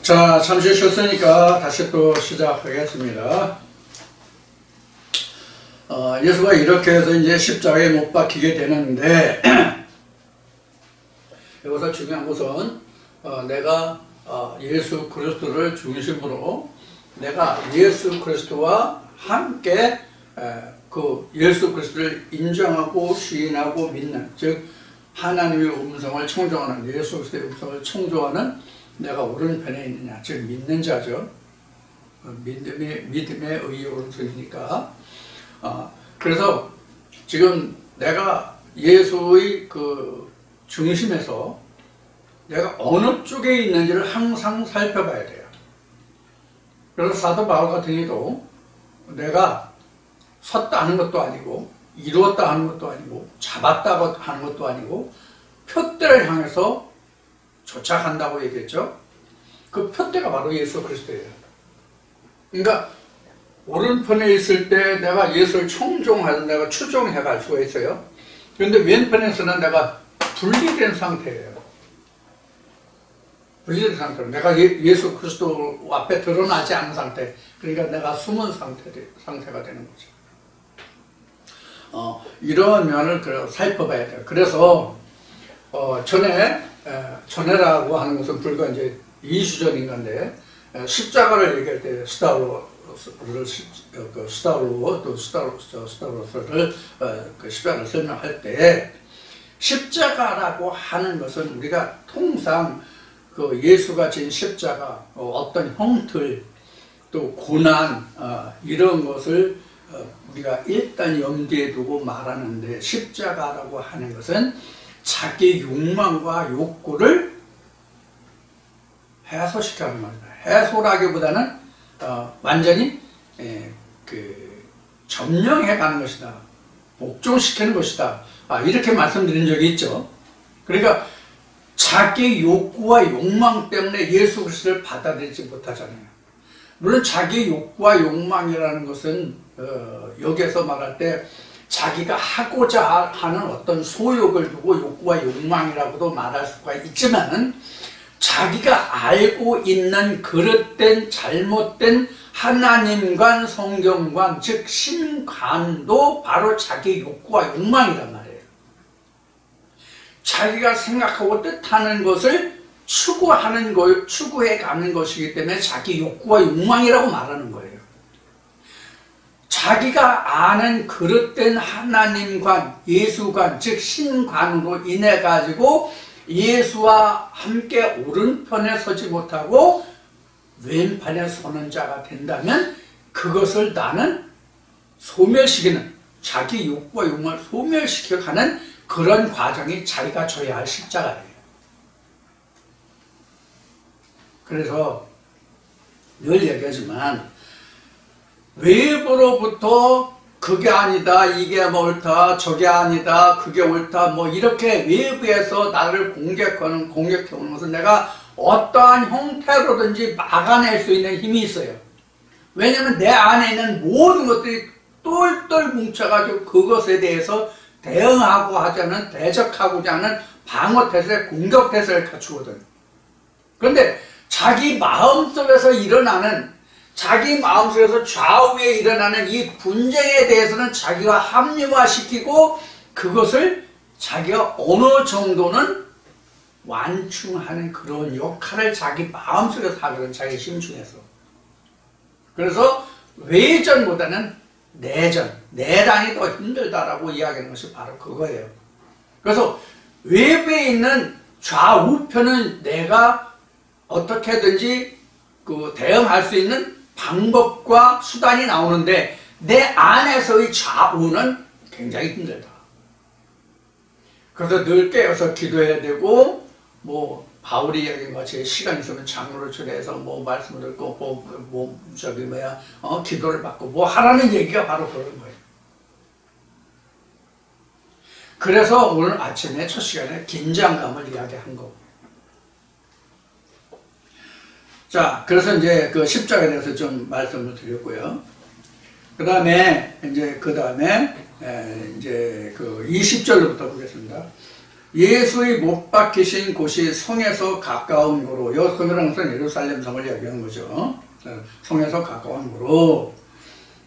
자, 잠시 쉬었으니까 다시 또 시작하겠습니다. 예수가 이렇게 해서 이제 십자가에 못 박히게 되는데, 여기서 중요한 것은, 내가 예수 그리스도를 중심으로, 내가 예수 그리스도와 함께 그 예수 그리스도를 인정하고 시인하고 믿는, 즉 하나님의 음성을 청종하는, 예수 그리스도의 음성을 청종하는 내가 오른편에 있느냐, 즉 믿는 자죠. 믿음의 의의 오른손이니까. 그래서 지금 내가 예수의 그 중심에서 내가 어느 쪽에 있는지를 항상 살펴봐야 돼요. 그래서 사도 바울 같은 경우도 내가 섰다 하는 것도 아니고, 이루었다 하는 것도 아니고, 잡았다고 하는 것도 아니고, 표대를 향해서 쫓아간다고 얘기했죠. 그 표대가 바로 예수 그리스도예요. 그러니까 오른편에 있을 때 내가 예수를 청종하는, 내가 추종해 갈 수가 있어요. 그런데 왼편에서는 내가 분리된 상태예요. 분리된 상태로 내가 예수 그리스도 앞에 드러나지 않은 상태, 그러니까 내가 숨은 상태가 되는 거죠. 이런 면을 살펴봐야 돼요. 그래서 전에라고 하는 것은 불과 이제 2주 전인 건데, 십자가를 얘기할 때 스타로스를 그 십자가를 설명할 때, 십자가라고 하는 것은 우리가 통상 그 예수가 진 십자가, 어떤 형틀, 또 고난, 이런 것을 우리가 일단 염두에 두고 말하는데, 십자가라고 하는 것은 자기 욕망과 욕구를 해소시키는 겁니다. 해소라기보다는 완전히 점령해 가는 것이다, 복종시키는 것이다, 이렇게 말씀드린 적이 있죠. 그러니까 자기 욕구와 욕망 때문에 예수 그리스도를 받아들이지 못하잖아요. 물론 자기 욕구와 욕망이라는 것은 여기에서 말할 때 자기가 하고자 하는 어떤 소욕을 두고 욕구와 욕망이라고도 말할 수가 있지만, 자기가 알고 있는 그릇된 잘못된 하나님관, 성경관, 즉 신관도 바로 자기 욕구와 욕망이란 말이에요. 자기가 생각하고 뜻하는 것을 추구해 가는 것이기 때문에 자기 욕구와 욕망이라고 말하는 거예요. 자기가 아는 그릇된 하나님관, 예수관, 즉 신관으로 인해 가지고 예수와 함께 오른편에 서지 못하고 왼편에 서는 자가 된다면, 그것을 나는 소멸시키는, 자기 욕구와 욕망을 소멸시켜가는 그런 과정이 자기가 져야 할 십자가예요. 그래서 늘 얘기하지만, 외부로부터 그게 아니다, 이게 옳다, 저게 아니다, 그게 옳다, 뭐 이렇게 외부에서 나를 공격해오는 것은 내가 어떠한 형태로든지 막아낼 수 있는 힘이 있어요. 왜냐하면 내 안에 있는 모든 것들이 똘똘 뭉쳐가지고 그것에 대해서 대응하고 하자는, 대적하고자 하는 방어태세, 공격태세를 갖추거든. 그런데 자기 마음속에서 일어나는, 자기 마음속에서 좌우에 일어나는 이 분쟁에 대해서는 자기가 합리화시키고, 그것을 자기가 어느 정도는 완충하는 그런 역할을 자기 마음속에서 하거든, 자기 심중에서. 그래서 외전보다는 내란이 더 힘들다라고 이야기하는 것이 바로 그거예요. 그래서 외부에 있는 좌우편은 내가 어떻게든지 대응할 수 있는 방법과 수단이 나오는데, 내 안에서의 좌우는 굉장히 힘들다. 그래서 늘 깨어서 기도해야 되고, 뭐 바울이 이야기한 것이 시간 있으면 장로를 초대해서 뭐 말씀을 듣고 기도를 받고 뭐 하라는 얘기가 바로 그런 거예요. 그래서 오늘 아침에 첫 시간에 긴장감을 이야기한 거고. 자, 그래서 이제 그 십자가에 대해서 좀 말씀을 드렸고요. 그 다음에 이제 그 20절로부터 보겠습니다. 예수의 못 박히신 곳이 성에서 가까운 거로, 요 성이라는 것은 예루살렘 성을 이야기하는 거죠. 성에서 가까운 거로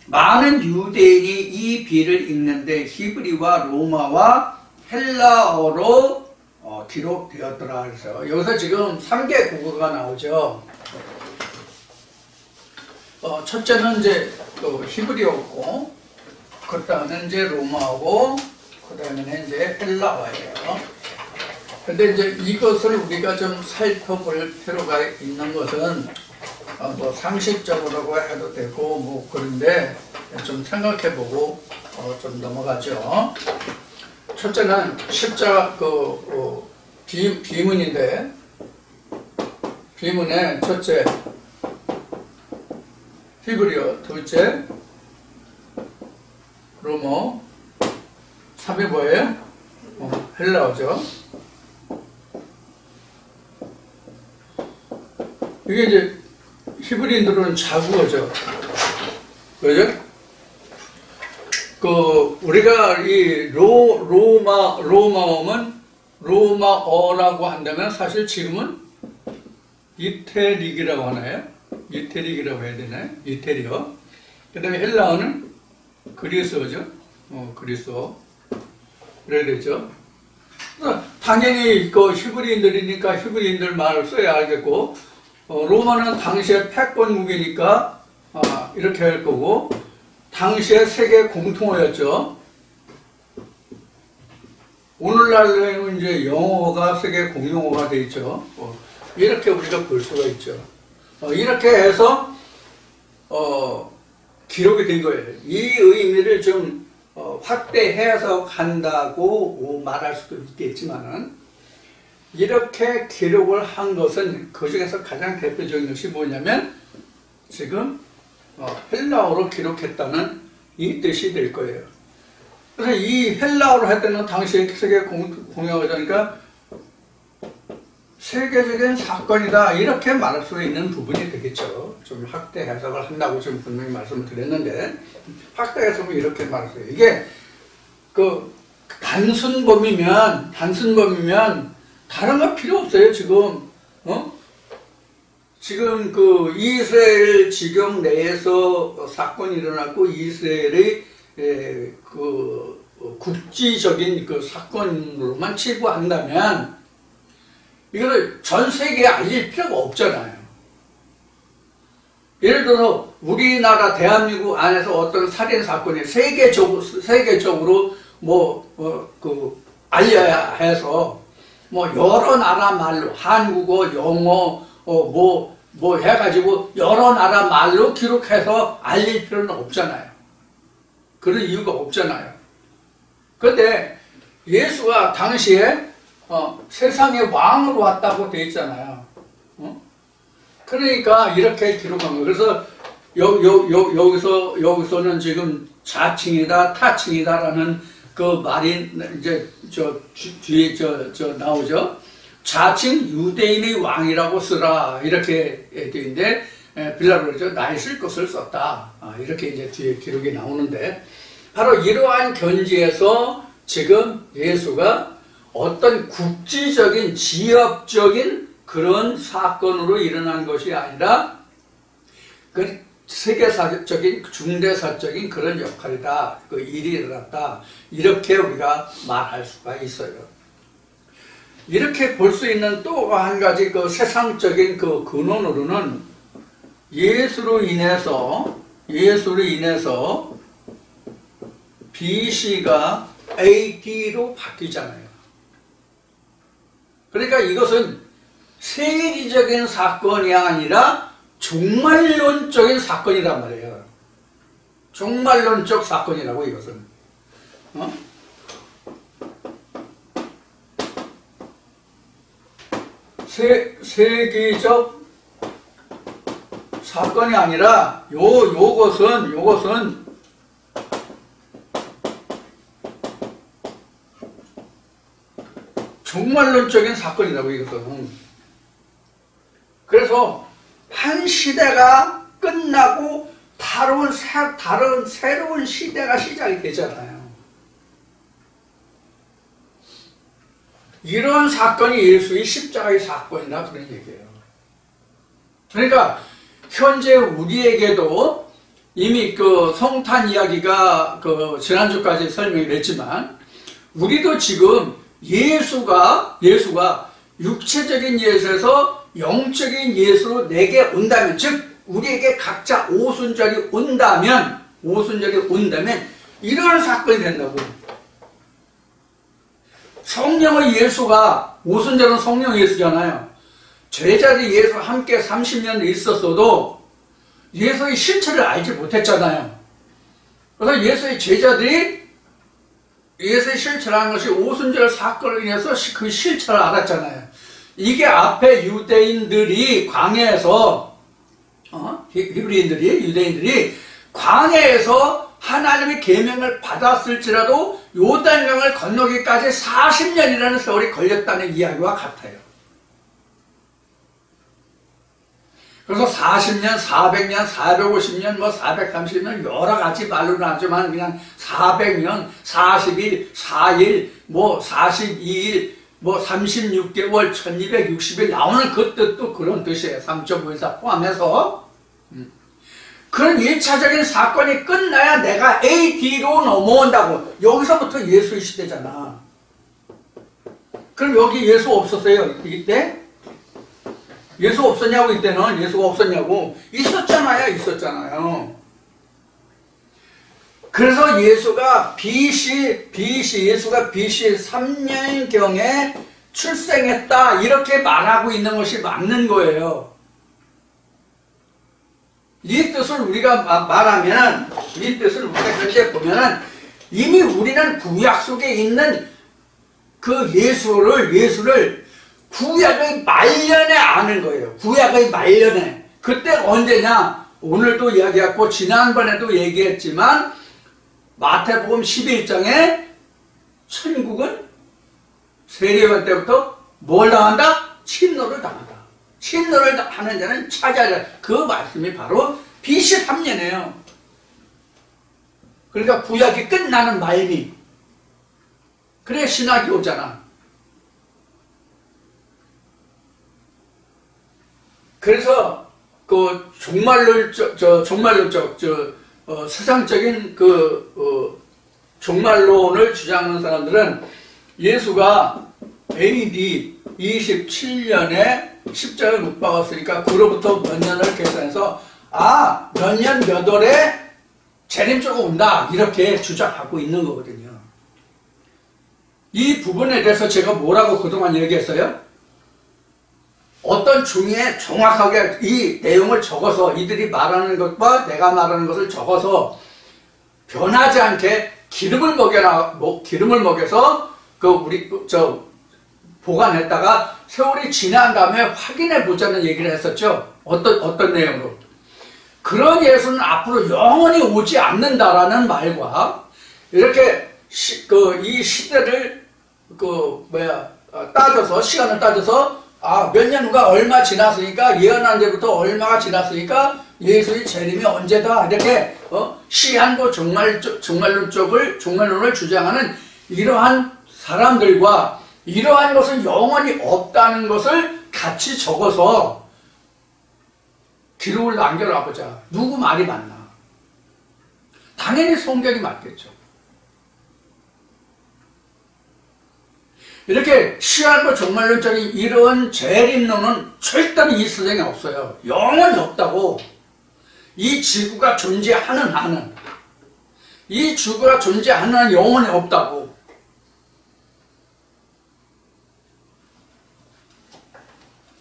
많은 유대인이 이 비를 읽는데 히브리와 로마와 헬라어로 기록되었더라. 그래서 여기서 지금 3개 국어가 나오죠. 첫째는 이제 히브리어고, 그 다음에 이제 로마어고, 그 다음에 이제 헬라어예요. 근데 이제 이것을 우리가 좀 살펴볼 필요가 있는 것은 뭐 상식적으로 해도 되고 뭐 그런데 좀 생각해보고 좀 넘어가죠. 첫째는 십자가 비문인데, 비문에 첫째 히브리어, 둘째 로마, 3이 뭐예요? 헬라어죠. 이게 이제 히브리인들은 자국어죠. 그죠? 우리가 이 로마어라고 한다면 사실 지금은 이태릭이라고 하나요? 이태릭이라고 해야 되나요? 이태리어. 그 다음에 헬라어는 그리스어죠. 그리스어. 그래야 되죠. 당연히 히브리인들이니까 히브리인들 말을 써야 알겠고, 로마는 당시에 패권 무기니까 이렇게 할 거고, 당시에 세계 공통어였죠. 오늘날에는 이제 영어가 세계 공용어가 되어 있죠. 이렇게 우리가 볼 수가 있죠. 이렇게 해서 기록이 된 거예요. 이 의미를 좀 확대 해석한다고 말할 수도 있겠지만은, 이렇게 기록을 한 것은 그 중에서 가장 대표적인 것이 뭐냐면 지금 헬라어로 기록했다는 이 뜻이 될 거예요. 그래서 이 헬라어로 했다는 당시에 세계 공용어니까 세계적인 사건이다, 이렇게 말할 수 있는 부분이 되겠죠. 좀 확대 해석을 한다고 지금 분명히 말씀을 드렸는데, 확대 해석은 이렇게 말했어요. 이게 단순범이면 다른 거 필요 없어요. 지금 지금 이스라엘 지경 내에서 사건이 일어났고, 이스라엘의 국지적인 사건으로만 치부한다면 이걸 전 세계에 알릴 필요가 없잖아요. 예를 들어서 우리나라 대한민국 안에서 어떤 살인 사건이 세계적으로 알려야 해서 여러 나라 말로 한국어, 영어, 해가지고 여러 나라 말로 기록해서 알릴 필요는 없잖아요. 그런 이유가 없잖아요. 그런데 예수가 당시에 세상의 왕으로 왔다고 되어 있잖아요. 그러니까 이렇게 기록한 거예요. 그래서 여기서는 지금 자칭이다, 타칭이다라는 말이 이제 뒤에 나오죠. 자칭 유대인의 왕이라고 쓰라, 이렇게 되어 있는데, 빌라로죠. 나의 쓸 것을 썼다, 이렇게 이제 뒤에 기록이 나오는데, 바로 이러한 견지에서 지금 예수가 어떤 국지적인 지역적인 그런 사건으로 일어난 것이 아니라 세계사적인 중대사적인 그런 역할이다, 일이 일어났다, 이렇게 우리가 말할 수가 있어요. 이렇게 볼 수 있는 또 한 가지 세상적인 근원으로는 예수로 인해서 BC가 AD로 바뀌잖아요. 그러니까 이것은 세계적인 사건이 아니라 종말론적인 사건이란 말이에요. 종말론적 사건이라고, 이것은. 세계적 사건이 아니라 요것은 종말론적인 사건이라고, 이것은. 그래서 한 시대가 끝나고 다른 새로운 시대가 시작이 되잖아요. 이런 사건이 예수의 십자가의 사건이다 그런 얘기예요. 그러니까 현재 우리에게도 이미 그 성탄 이야기가 그 지난주까지 설명을 했지만 우리도 지금 예수가 육체적인 예수에서 영적인 예수로 내게 온다면, 즉 우리에게 각자 오순절이 온다면 이런 사건이 된다고. 성령의 예수가, 오순절은 성령 예수잖아요. 제자들이 예수와 함께 30년 있었어도 예수의 실체를 알지 못했잖아요. 그래서 예수의 제자들이 예수의 실체라는 것이 오순절 사건을 인해서 그 실체를 알았잖아요. 이게 앞에 유대인들이 광야에서 유대인들이 광야에서 하나님의 계명을 받았을지라도 요단강을 건너기까지 40년이라는 세월이 걸렸다는 이야기와 같아요. 그래서 40년, 400년, 450년, 430년 여러 가지 말로 나지만 그냥 400년, 40일, 4일, 42일, 36개월, 1260일 나오는 그 뜻도 그런 뜻이에요. 3.54 포함해서. 그런 1차적인 사건이 끝나야 내가 AD로 넘어온다고. 여기서부터 예수의 시대잖아. 그럼 여기 예수 없었어요? 이때? 예수 없었냐고, 이때는? 예수가 없었냐고? 있었잖아요. 그래서 예수가 BC 3년경에 출생했다, 이렇게 말하고 있는 것이 맞는 거예요. 이 뜻을 우리가 말하면, 이 뜻을 우리가 현재 보면은, 이미 우리는 구약 속에 있는 그 예수를 구약의 말년에 아는 거예요. 구약의 말년에. 그때 언제냐? 오늘도 이야기했고 지난번에도 얘기했지만 마태복음 11장에 천국은 세례요한 때부터 뭘 당한다? 침노를 당한다. 침노를 하는 자는 찾아라. 그 말씀이 바로 BC 3년이에요. 그러니까 구약이 끝나는 말미. 그래 신학이 오잖아. 그래서 그 세상적인 종말론을 주장하는 사람들은 예수가 AD 27년에 십자가에 못 박았으니까 그로부터 몇 년을 계산해서 몇 년 몇 월에 재림주가 온다 이렇게 주장하고 있는 거거든요. 이 부분에 대해서 제가 뭐라고 그동안 얘기했어요? 어떤 중에 정확하게 이 내용을 적어서 이들이 말하는 것과 내가 말하는 것을 적어서 변하지 않게 기름을 먹여서 보관했다가 세월이 지난 다음에 확인해 보자는 얘기를 했었죠. 어떤 내용으로? 그런 예수는 앞으로 영원히 오지 않는다라는 말과 이렇게 이 시대를 따져서 시간을 따져서 몇 년 후가 얼마 지났으니까 예언한 데부터 얼마가 지났으니까 예수의 재림이 언제다 이렇게 시한부 종말론을 주장하는 이러한 사람들과 이러한 것은 영원히 없다는 것을 같이 적어서 기록을 남겨놔보자. 누구 말이 맞나? 당연히 성경이 맞겠죠. 이렇게 시한부 종말론적인 이런 재림론은 절대로 이 세상에 없어요. 영원히 없다고. 이 지구가 존재하는 한은 영원히 없다고.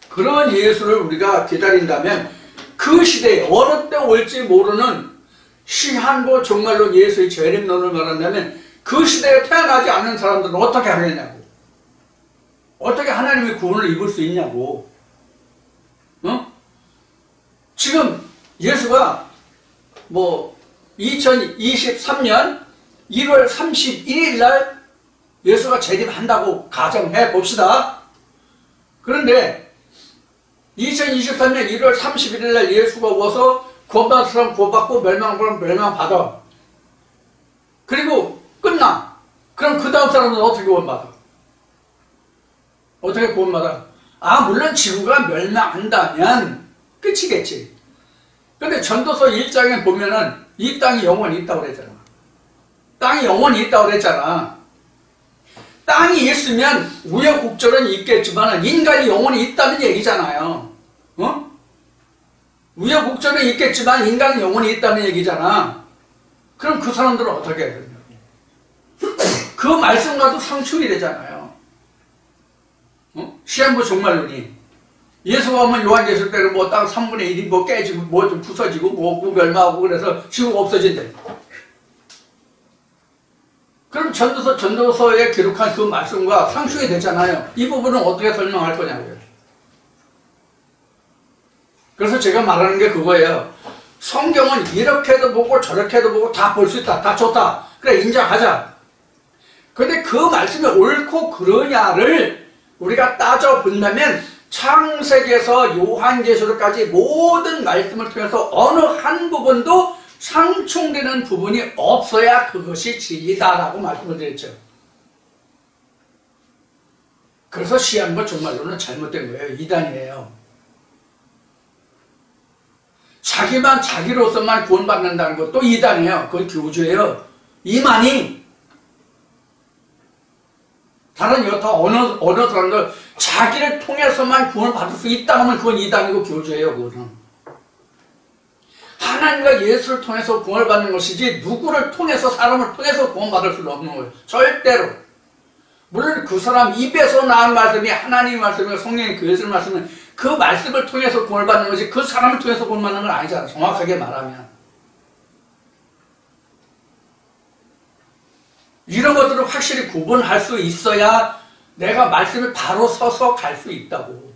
그런 예수를 우리가 기다린다면 그 시대에 어느 때 올지 모르는 시한부 종말론 예수의 재림론을 말한다면 그 시대에 태어나지 않는 사람들은 어떻게 하겠냐고. 어떻게 하나님의 구원을 입을 수 있냐고. 지금 예수가 2023년 1월 31일 날 예수가 재림한다고 가정해 봅시다. 그런데 2023년 1월 31일 날 예수가 와서 구원받은 사람 구원받고 멸망한 사람 멸망받아. 그리고 끝나. 그럼 그 다음 사람은 어떻게 구원받아? 어떻게 구원받아? 물론 지구가 멸망한다면 끝이겠지. 근데 전도서 1장에 보면은 이 땅이 영원히 있다고 그랬잖아. 땅이 영원히 있다고 그랬잖아. 땅이 있으면 우여곡절은 있겠지만 인간이 영원히 있다는 얘기잖아요. 우여곡절은 있겠지만 인간은 영원히 있다는 얘기잖아. 그럼 그 사람들은 어떻게 해야 되냐? 그 말씀과도 상충이 되잖아요. 시한부 종말론이. 예수가 오면 요한계시록 때는 뭐 땅 3분의 1이 뭐 깨지고 뭐 좀 부서지고 뭐 멸망하고 그래서 지구가 없어진대. 그럼 전도서에 기록한 그 말씀과 상충이 되잖아요. 이 부분은 어떻게 설명할 거냐고요. 그래서 제가 말하는 게 그거예요. 성경은 이렇게도 보고 저렇게도 보고 다 볼 수 있다. 다 좋다. 그래 인정하자. 근데 그 말씀이 옳고 그러냐를 우리가 따져본다면 창세기에서 요한계시록까지 모든 말씀을 통해서 어느 한 부분도 상충되는 부분이 없어야 그것이 진리다라고 말씀을 드렸죠. 그래서 시한부 종말론은 잘못된 거예요. 이단이에요. 자기만 자기로서만 구원받는다는 것도 이단이에요. 그건 교주예요. 이만희. 다른 여타 어느 사람들 자기를 통해서만 구원받을 수 있다 하면 그건 이단이고 교주예요. 그거는. 하나님과 예수를 통해서 구원을 받는 것이지 누구를 통해서 사람을 통해서 구원받을 수는 없는 거예요. 절대로. 물론 그 사람 입에서 나온 말씀이 하나님의 말씀이고 성령의 그 예수의 말씀은 그 말씀을 통해서 구원을 받는 것이 그 사람을 통해서 구원받는 건 아니잖아. 정확하게 말하면. 이런 것들을 확실히 구분할 수 있어야 내가 말씀을 바로 서서 갈 수 있다고.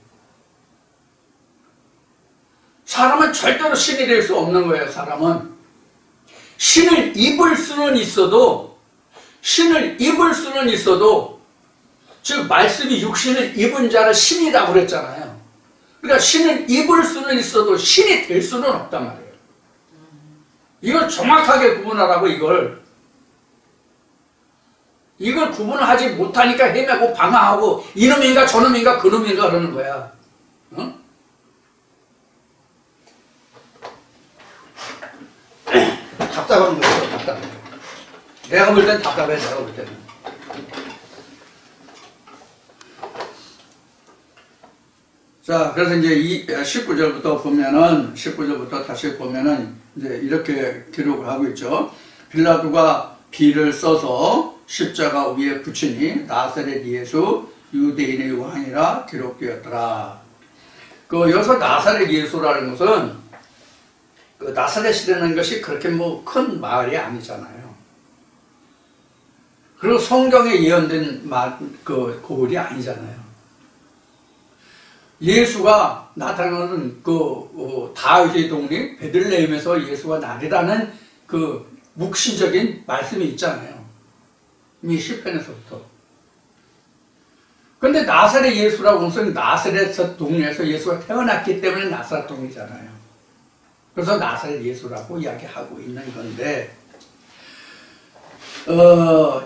사람은 절대로 신이 될 수 없는 거예요. 사람은 신을 입을 수는 있어도 즉 말씀이 육신을 입은 자를 신이라고 그랬잖아요. 그러니까 신을 입을 수는 있어도 신이 될 수는 없단 말이에요. 이걸 정확하게 구분하라고. 이걸 구분을 하지 못하니까 헤매고 방황하고 이놈인가 저놈인가 그놈인가 그러는 거야. 응? 답답한 거예요. 답답해. 내가 볼 땐 답답해. 내가 볼 때는. 자, 그래서 이제 이 19절부터 보면은 19절부터 다시 보면은 이제 이렇게 기록을 하고 있죠. 빌라도가 비를 써서 십자가 위에 붙이니 나사렛 예수 유대인의 왕이라 기록되었더라. 여기서 나사렛 예수라는 것은 그 나사렛이라는 것이 그렇게 뭐 큰 마을이 아니잖아요. 그리고 성경에 예언된 그 고을이 아니잖아요. 예수가 나타나는 다윗의 동네 베들레헴에서 예수가 나리라는 그 묵시적인 말씀이 있잖아요. 이미 시편에서부터. 근데 나사렛 예수라고 하면 나사렛 동네에서 예수가 태어났기 때문에 나사렛 동이잖아요. 그래서 나사렛 예수라고 이야기하고 있는 건데,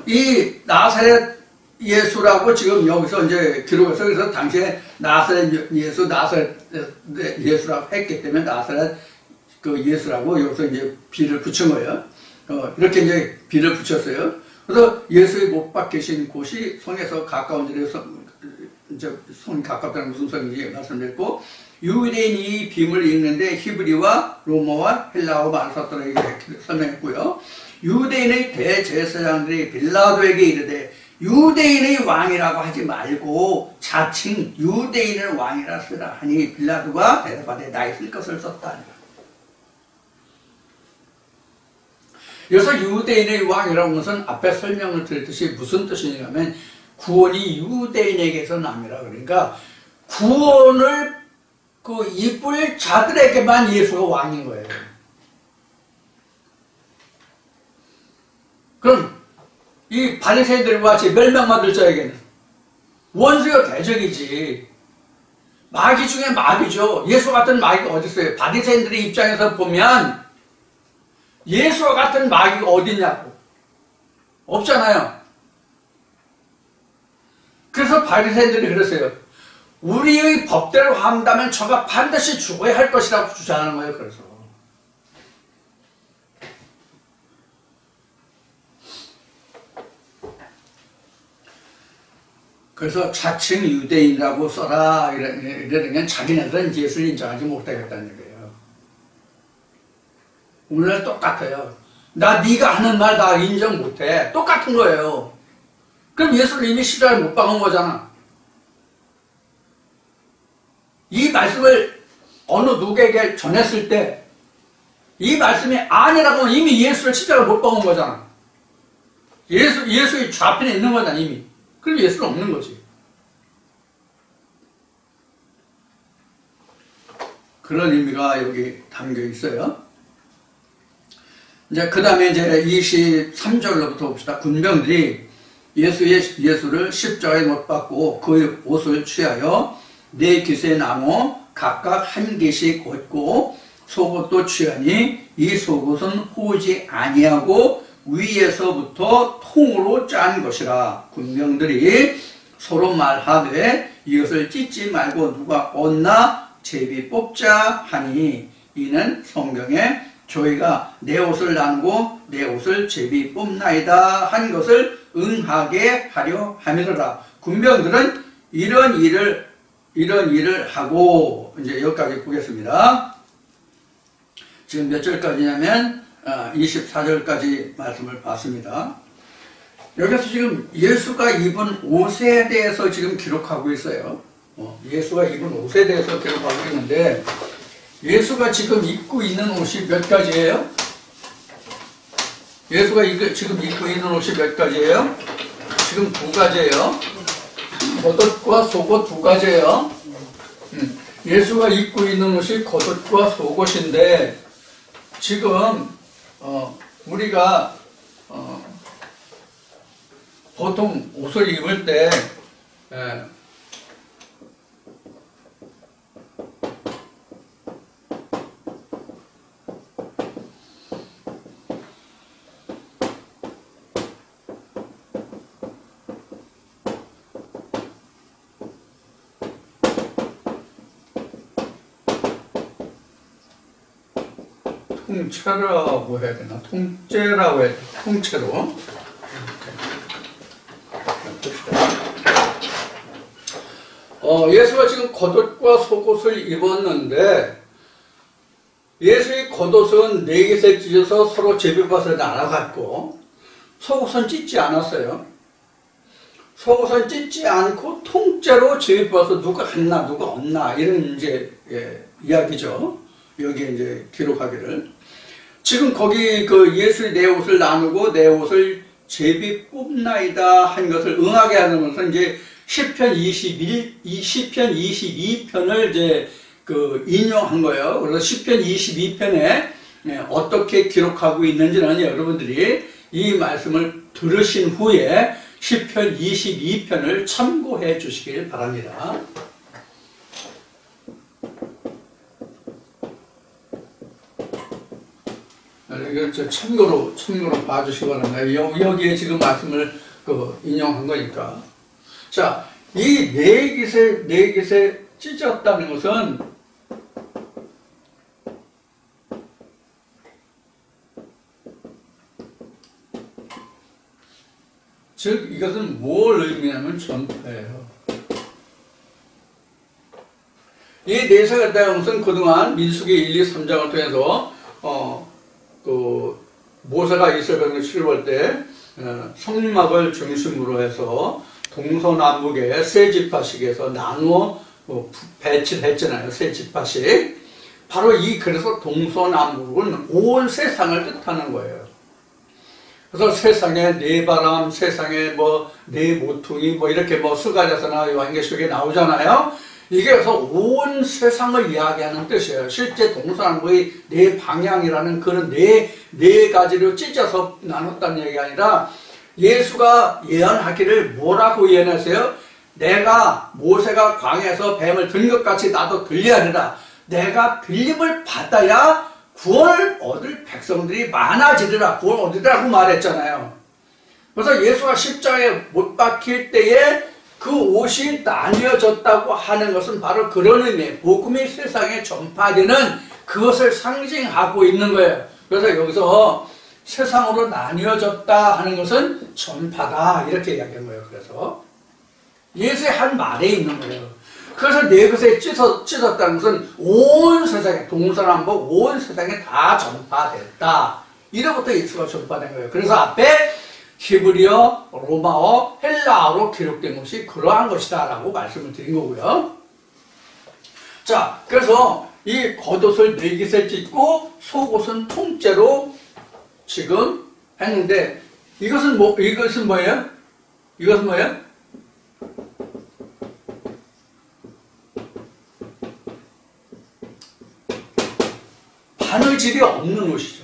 이 나사렛 예수라고 지금 여기서 이제 기록해서 그래서 당시에 나사렛 예수라고 했기 때문에 나사렛 그 예수라고 여기서 이제 비를 붙인 거예요. 이렇게 이제 비를 붙였어요. 그래서 예수의 못 박히신 곳이 성에서 가까운 데서 이제 손 가깝다는 무슨 소리인지 말씀드렸고, 유대인이 이 빔을 읽는데 히브리와 로마와 헬라어 말을 썼더라 이렇게 설명했고요. 유대인의 대제사장들이 빌라도에게 이르되 유대인의 왕이라고 하지 말고 자칭 유대인의 왕이라 쓰라 하니 빌라도가 대답하되 나의 쓸 것을 썼다. 여기서 유대인의 왕이라고 하는 것은 앞에 설명을 드렸듯이 무슨 뜻이냐면 구원이 유대인에게서 남이라. 그러니까 구원을 입을 자들에게만 예수가 왕인 거예요. 그럼 이 바리새인들과 같이 멸망받을 자에게는 원수가 대적이지. 마귀 중에 마귀죠. 예수 같은 마귀가 어디 있어요? 바리새인들의 입장에서 보면 예수와 같은 마귀가 어디 있냐고. 없잖아요. 그래서 바리새인들이 그랬어요. 우리의 법대로 한다면 저가 반드시 죽어야 할 것이라고 주장하는 거예요. 그래서 자칭 유대인이라고 써라 이러면 자기네들은 예수를 인정하지 못하겠다는 얘기예요. 오늘 똑같아요. 네가 하는 말 다 인정 못해. 똑같은 거예요. 그럼 예수를 이미 십자가에 못 박은 거잖아. 이 말씀을 어느 누구에게 전했을 때 이 말씀이 아니라고 하면 이미 예수를 십자가에 못 박은 거잖아. 예수의 좌편에 있는 거잖아 이미. 그럼 예수는 없는 거지. 그런 의미가 여기 담겨 있어요. 이제 그 다음에 이제 23절로부터 봅시다. 군병들이 예수를 십자가에 못 박고 그 옷을 취하여 네 깃의 나무 각각 한 깃씩 꽂고 속옷도 취하니 이 속옷은 호지 아니하고 위에서부터 통으로 짠 것이라. 군병들이 서로 말하되 이것을 찢지 말고 누가 꽂나 제비 뽑자 하니 이는 성경에 저희가 내 옷을 나누고 내 옷을 제비 뽑나이다 한 것을 응하게 하려 함이더라. 군병들은 이런 일을 하고 이제 여기까지 보겠습니다. 지금 몇 절까지냐면 24절까지 말씀을 봤습니다. 여기서 지금 예수가 입은 옷에 대해서 지금 기록하고 있어요. 예수가 입은 옷에 대해서 기록하고 있는데 예수가 지금 입고 있는 옷이 몇 가지예요? 예수가 지금 입고 있는 옷이 몇 가지예요? 지금 두 가지예요. 겉옷과 속옷 두 가지예요. 예수가 입고 있는 옷이 겉옷과 속옷인데 지금 우리가 보통 옷을 입을 때 통째라고 해야 되나? 통째라고 해야 되나? 통째로. 예수가 지금 겉옷과 속옷을 입었는데 예수의 겉옷은 네 깃에 찢어서 서로 제비밭을 나눠갔고 속옷은 찢지 않았어요. 속옷은 찢지 않고 통째로 제비밭을 누가 갔나 누가 없나 이런 이제 이야기죠. 여기에 이제 기록하기를. 지금 거기 그 예수의 내 옷을 나누고 내 옷을 제비 뽑나이다 한 것을 응하게 하면서 이제 시편 22편을 이제 그 인용한 거예요. 그래서 시편 22편에 어떻게 기록하고 있는지는 여러분들이 이 말씀을 들으신 후에 시편 22편을 참고해 주시길 바랍니다. 이걸 참고로 봐주시기 바랍니다. 여기에 지금 말씀을 인용한 거니까. 자, 이 네 깃에 찢었다는 것은 즉 이것은 뭘 의미하면 전파예요. 이 네 가지 것은 그동안 민수기 1, 2, 3장을 통해서 모세가 이스라엘을 출애굽할 때 성막을 중심으로 해서 동서남북에 세 지파씩에서 나누어 배치를 했잖아요. 세 지파씩. 바로 그래서 동서남북은 온 세상을 뜻하는 거예요. 그래서 세상에 네 바람, 세상에 네 모퉁이 이렇게 스가랴서나 요한계시록에 나오잖아요. 이게 그래서 온 세상을 이야기하는 뜻이에요. 실제 동서남북의 네 방향이라는 그런 네 가지로 찢어서 나눴다는 얘기가 아니라 예수가 예언하기를 뭐라고 예언했어요? 내가 모세가 광야에서 뱀을 들린 것 같이 나도 들려하리라. 내가 들림을 받아야 구원을 얻을 백성들이 많아지리라. 구원을 얻으리라고 말했잖아요. 그래서 예수가 십자가에 못 박힐 때에 그 옷이 나뉘어졌다고 하는 것은 바로 그런 의미, 복음이 세상에 전파되는 그것을 상징하고 있는 거예요. 그래서 여기서 세상으로 나뉘어졌다 하는 것은 전파다 이렇게 이야기한 거예요. 그래서 예수의 한 말에 있는 거예요. 그래서 네 것에 찢었다는 것은 온 세상에, 동서남북 온 세상에 다 전파됐다. 이로부터 예수가 전파된 거예요. 그래서 앞에 히브리어, 로마어, 헬라어로 기록된 것이 그러한 것이다 라고 말씀을 드린 거고요. 자, 그래서 이 겉옷을 네 깃을 찢고 속옷은 통째로 지금 했는데 이것은 뭐예요? 이것은 뭐예요? 바느질이 없는 옷이죠.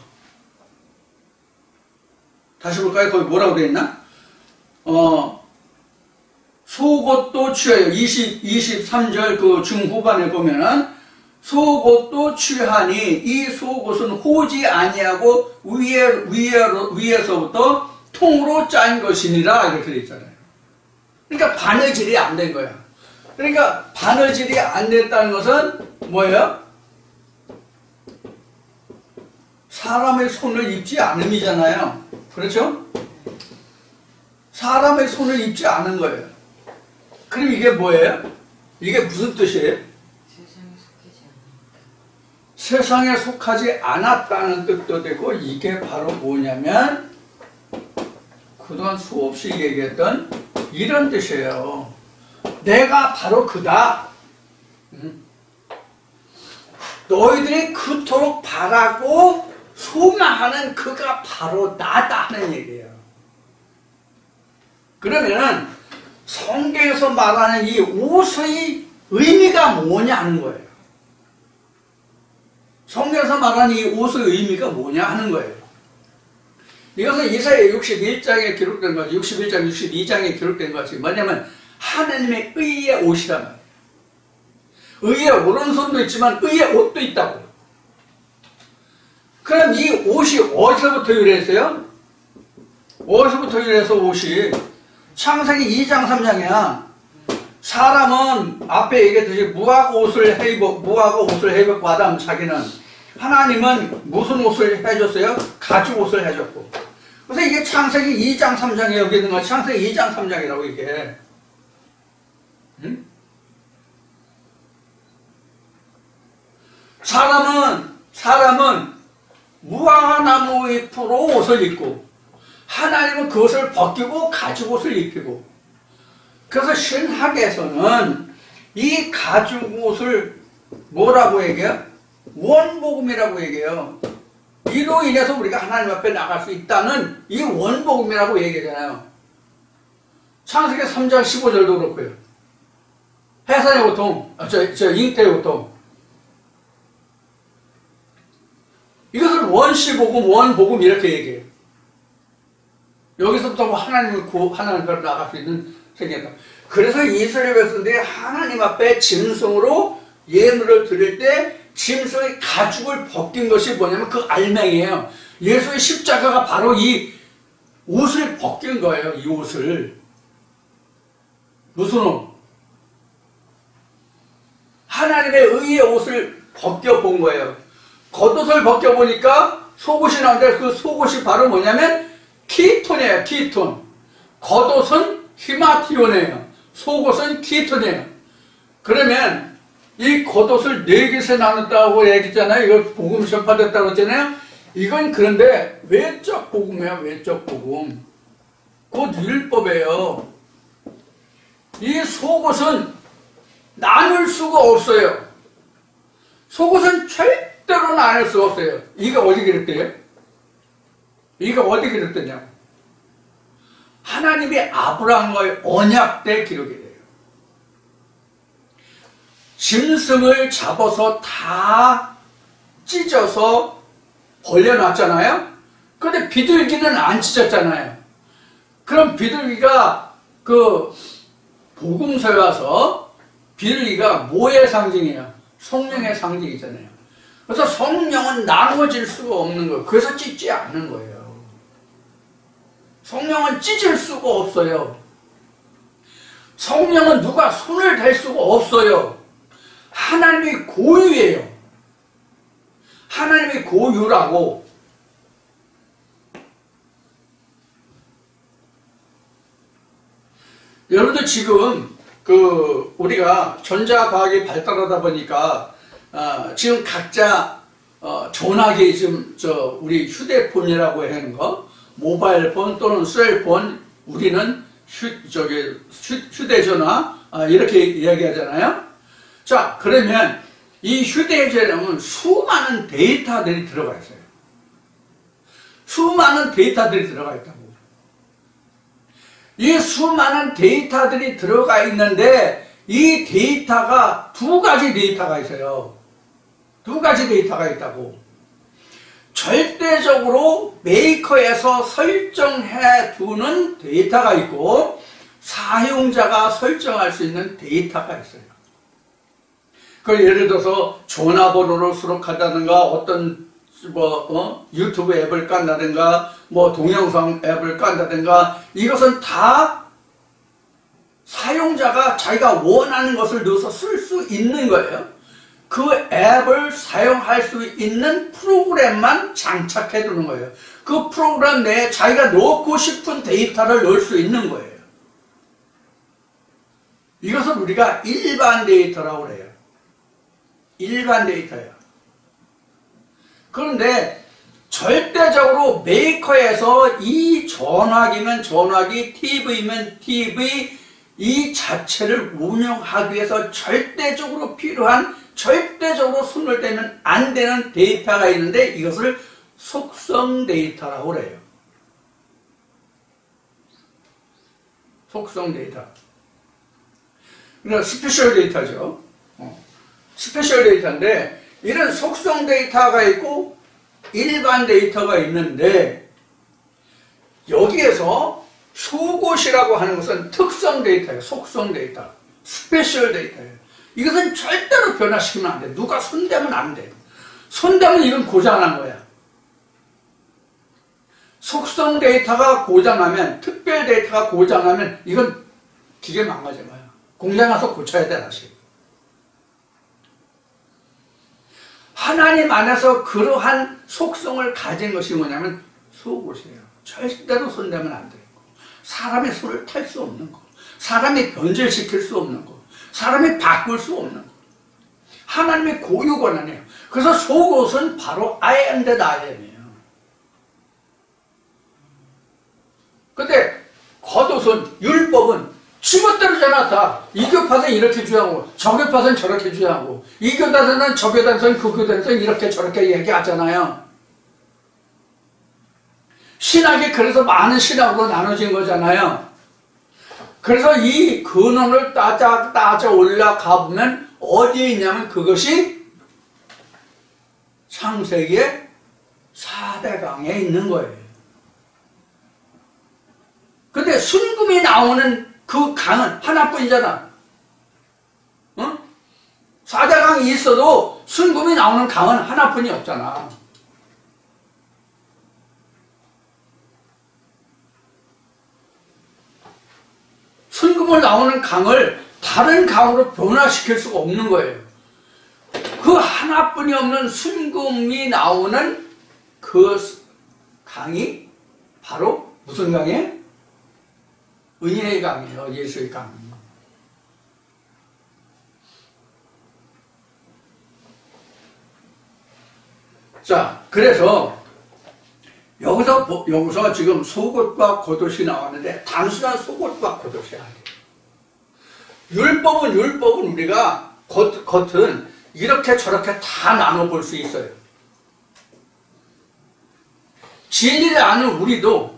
다시 볼까요? 거기 뭐라고 되어 있나? 속옷도 취하여 23절 그 중후반에 보면은 속옷도 취하니 이 속옷은 호지 아니하고 위에서부터 통으로 짠 것이니라 이렇게 되어 있잖아요. 그러니까 바느질이 안 된 거야. 그러니까 바느질이 안 됐다는 것은 뭐예요? 사람의 손을 입지 않음이잖아요. 그렇죠? 사람의 손을 입지 않은 거예요. 그럼 이게 뭐예요? 이게 무슨 뜻이에요? 세상에 속하지 않았다는 뜻도 되고 이게 바로 뭐냐면 그동안 수없이 얘기했던 이런 뜻이에요. 내가 바로 그다. 너희들이 그토록 바라고 소망하는 그가 바로 나다 하는 얘기예요. 그러면은 성경에서 말하는 이 옷의 의미가 뭐냐 는 거예요. 성경에서 말하는 이 옷의 의미가 뭐냐 하는 거예요. 이것은 이사야 61장에 기록된 거지, 61장, 62장에 기록된 것이 뭐냐면 하나님의 의의 옷이란 말이에요. 의의 오른손도 있지만 의의 옷도 있다고. 그럼 이 옷이 어디서부터 유래했어요? 어디서부터 유래해서 옷이? 창세기 2장 3장이야. 사람은 앞에 얘기했듯이 무화과 옷을 해입었고 아담 자기는 하나님은 무슨 옷을 해줬어요? 가죽 옷을 해줬고. 그래서 이게 창세기 2장 3장에 여기 있는 거 창세기 2장 3장이라고 이게. 응? 사람은 무화과나무 잎으로 옷을 입고 하나님은 그것을 벗기고 가죽 옷을 입히고. 그래서 신학에서는 이 가죽 옷을 뭐라고 얘기해요? 원복음이라고 얘기해요. 이로 인해서 우리가 하나님 앞에 나갈 수 있다는 이 원복음이라고 얘기하잖아요. 창세기 3장 15절도 그렇고요. 해산의 고통, 잉태의 고통. 이것을 원시복음, 원복음 이렇게 얘기해요. 여기서부터 하나님을 하나님께로 나갈 수 있는 생겼다. 그래서 이스라엘 백성들이 하나님 앞에 짐승으로 예물을 드릴 때 짐승의 가죽을 벗긴 것이 뭐냐면 그 알맹이에요. 예수의 십자가가 바로 이 옷을 벗긴 거예요. 이 옷을. 무슨 옷? 하나님의 의의 옷을 벗겨본 거예요. 겉옷을 벗겨보니까 속옷이 나오는데 그 속옷이 바로 뭐냐면 키톤이에요. 키톤. 겉옷은 히마티온이에요. 속옷은 키톤이에요. 그러면 이 겉옷을 네 깃에 나눴다고 얘기했잖아요. 이걸 복음 전파됐다고 했잖아요. 이건 그런데 외적 복음이에요. 외적 복음. 곧 율법이에요. 이 속옷은 나눌 수가 없어요. 속옷은 절대로 나눌 수가 없어요. 이게 어디 기록돼요? 이게 어디 기록되냐? 하나님의 아브라함과의 언약 때 기록이 돼요. 짐승을 잡아서 다 찢어서 벌려놨잖아요. 그런데 비둘기는 안 찢었잖아요. 그럼 비둘기가 그 복음서에 와서 비둘기가 뭐의 상징이에요? 성령의 상징이잖아요. 그래서 성령은 나누어질 수가 없는 거예요. 그래서 찢지 않는 거예요. 성령은 찢을 수가 없어요. 성령은 누가 손을 댈 수가 없어요. 하나님이 고유예요. 하나님이 고유라고. 여러분들 지금 우리가 전자과학이 발달하다 보니까 지금 각자 전화기 지금 우리 휴대폰이라고 하는 거, 모바일폰 또는 셀폰, 우리는 휴대전화 이렇게 이야기하잖아요. 자, 그러면 이 휴대전화는 수많은 데이터들이 들어가 있어요. 수많은 데이터들이 들어가 있다고. 이 수많은 데이터들이 들어가 있는데 이 데이터가 두 가지 데이터가 있어요. 두 가지 데이터가 있다고. 절대적으로 메이커에서 설정해 두는 데이터가 있고 사용자가 설정할 수 있는 데이터가 있어요. 예를 들어서 전화번호를 수록한다든가 어떤 유튜브 앱을 깐다든가 동영상 앱을 깐다든가 이것은 다 사용자가 자기가 원하는 것을 넣어서 쓸 수 있는 거예요. 그 앱을 사용할 수 있는 프로그램만 장착해 두는 거예요. 그 프로그램 내에 자기가 넣고 싶은 데이터를 넣을 수 있는 거예요. 이것을 우리가 일반 데이터라고 해요. 일반 데이터예요. 그런데 절대적으로 메이커에서 이 전화기면 전화기, TV면 TV 이 자체를 운영하기 위해서 절대적으로 필요한, 절대적으로 손을 대면 안 되는 데이터가 있는데 이것을 속성 데이터라고 그래요. 속성 데이터. 그러니까 스페셜 데이터죠. 스페셜 데이터인데 이런 속성 데이터가 있고 일반 데이터가 있는데 여기에서 속옷이라고 하는 것은 특성 데이터예요. 속성 데이터. 스페셜 데이터예요. 이것은 절대로 변화시키면 안 돼. 누가 손대면 안 돼. 손대면 이건 고장난 거야. 속성 데이터가 고장나면, 특별 데이터가 고장나면 이건 기계 망가진 거야. 공장 가서 고쳐야 돼, 다시. 하나님 안에서 그러한 속성을 가진 것이 뭐냐면 속옷이에요. 절대로 손대면 안 되고, 사람의 손을 탈 수 없는 거, 사람이 변질시킬 수 없는 거, 사람이 바꿀 수 없는 거. 하나님의 고유 권한이에요. 그래서 속옷은 바로 I am that I am이에요. 근데 겉옷은, 율법은 지멋대로잖아. 다 이 교파는 이렇게 주장하고 저 교파는 저렇게 주장하고 이 교단은 저 교단은 그 교단은 이렇게 저렇게 얘기하잖아요. 신학이 그래서 많은 신학으로 나눠진 거잖아요. 그래서 이 근원을 따져 올라가 보면 어디에 있냐면 그것이 창세기의 4대강에 있는 거예요. 근데 순금이 나오는 그 강은 하나뿐이잖아. 응? 4대강이 있어도 순금이 나오는 강은 하나뿐이 없잖아. 순금을 나오는 강을 다른 강으로 변화시킬 수가 없는 거예요. 그 하나뿐이 없는 순금이 나오는 그 강이 바로 무슨 강이에요? 은혜의 강이에요. 예수의 강. 자, 그래서 여기서 지금 속옷과 겉옷이 나왔는데 단순한 속옷과 겉옷이 아니에요. 율법은 우리가 겉은 이렇게 저렇게 다 나눠볼 수 있어요. 진리를 아는 우리도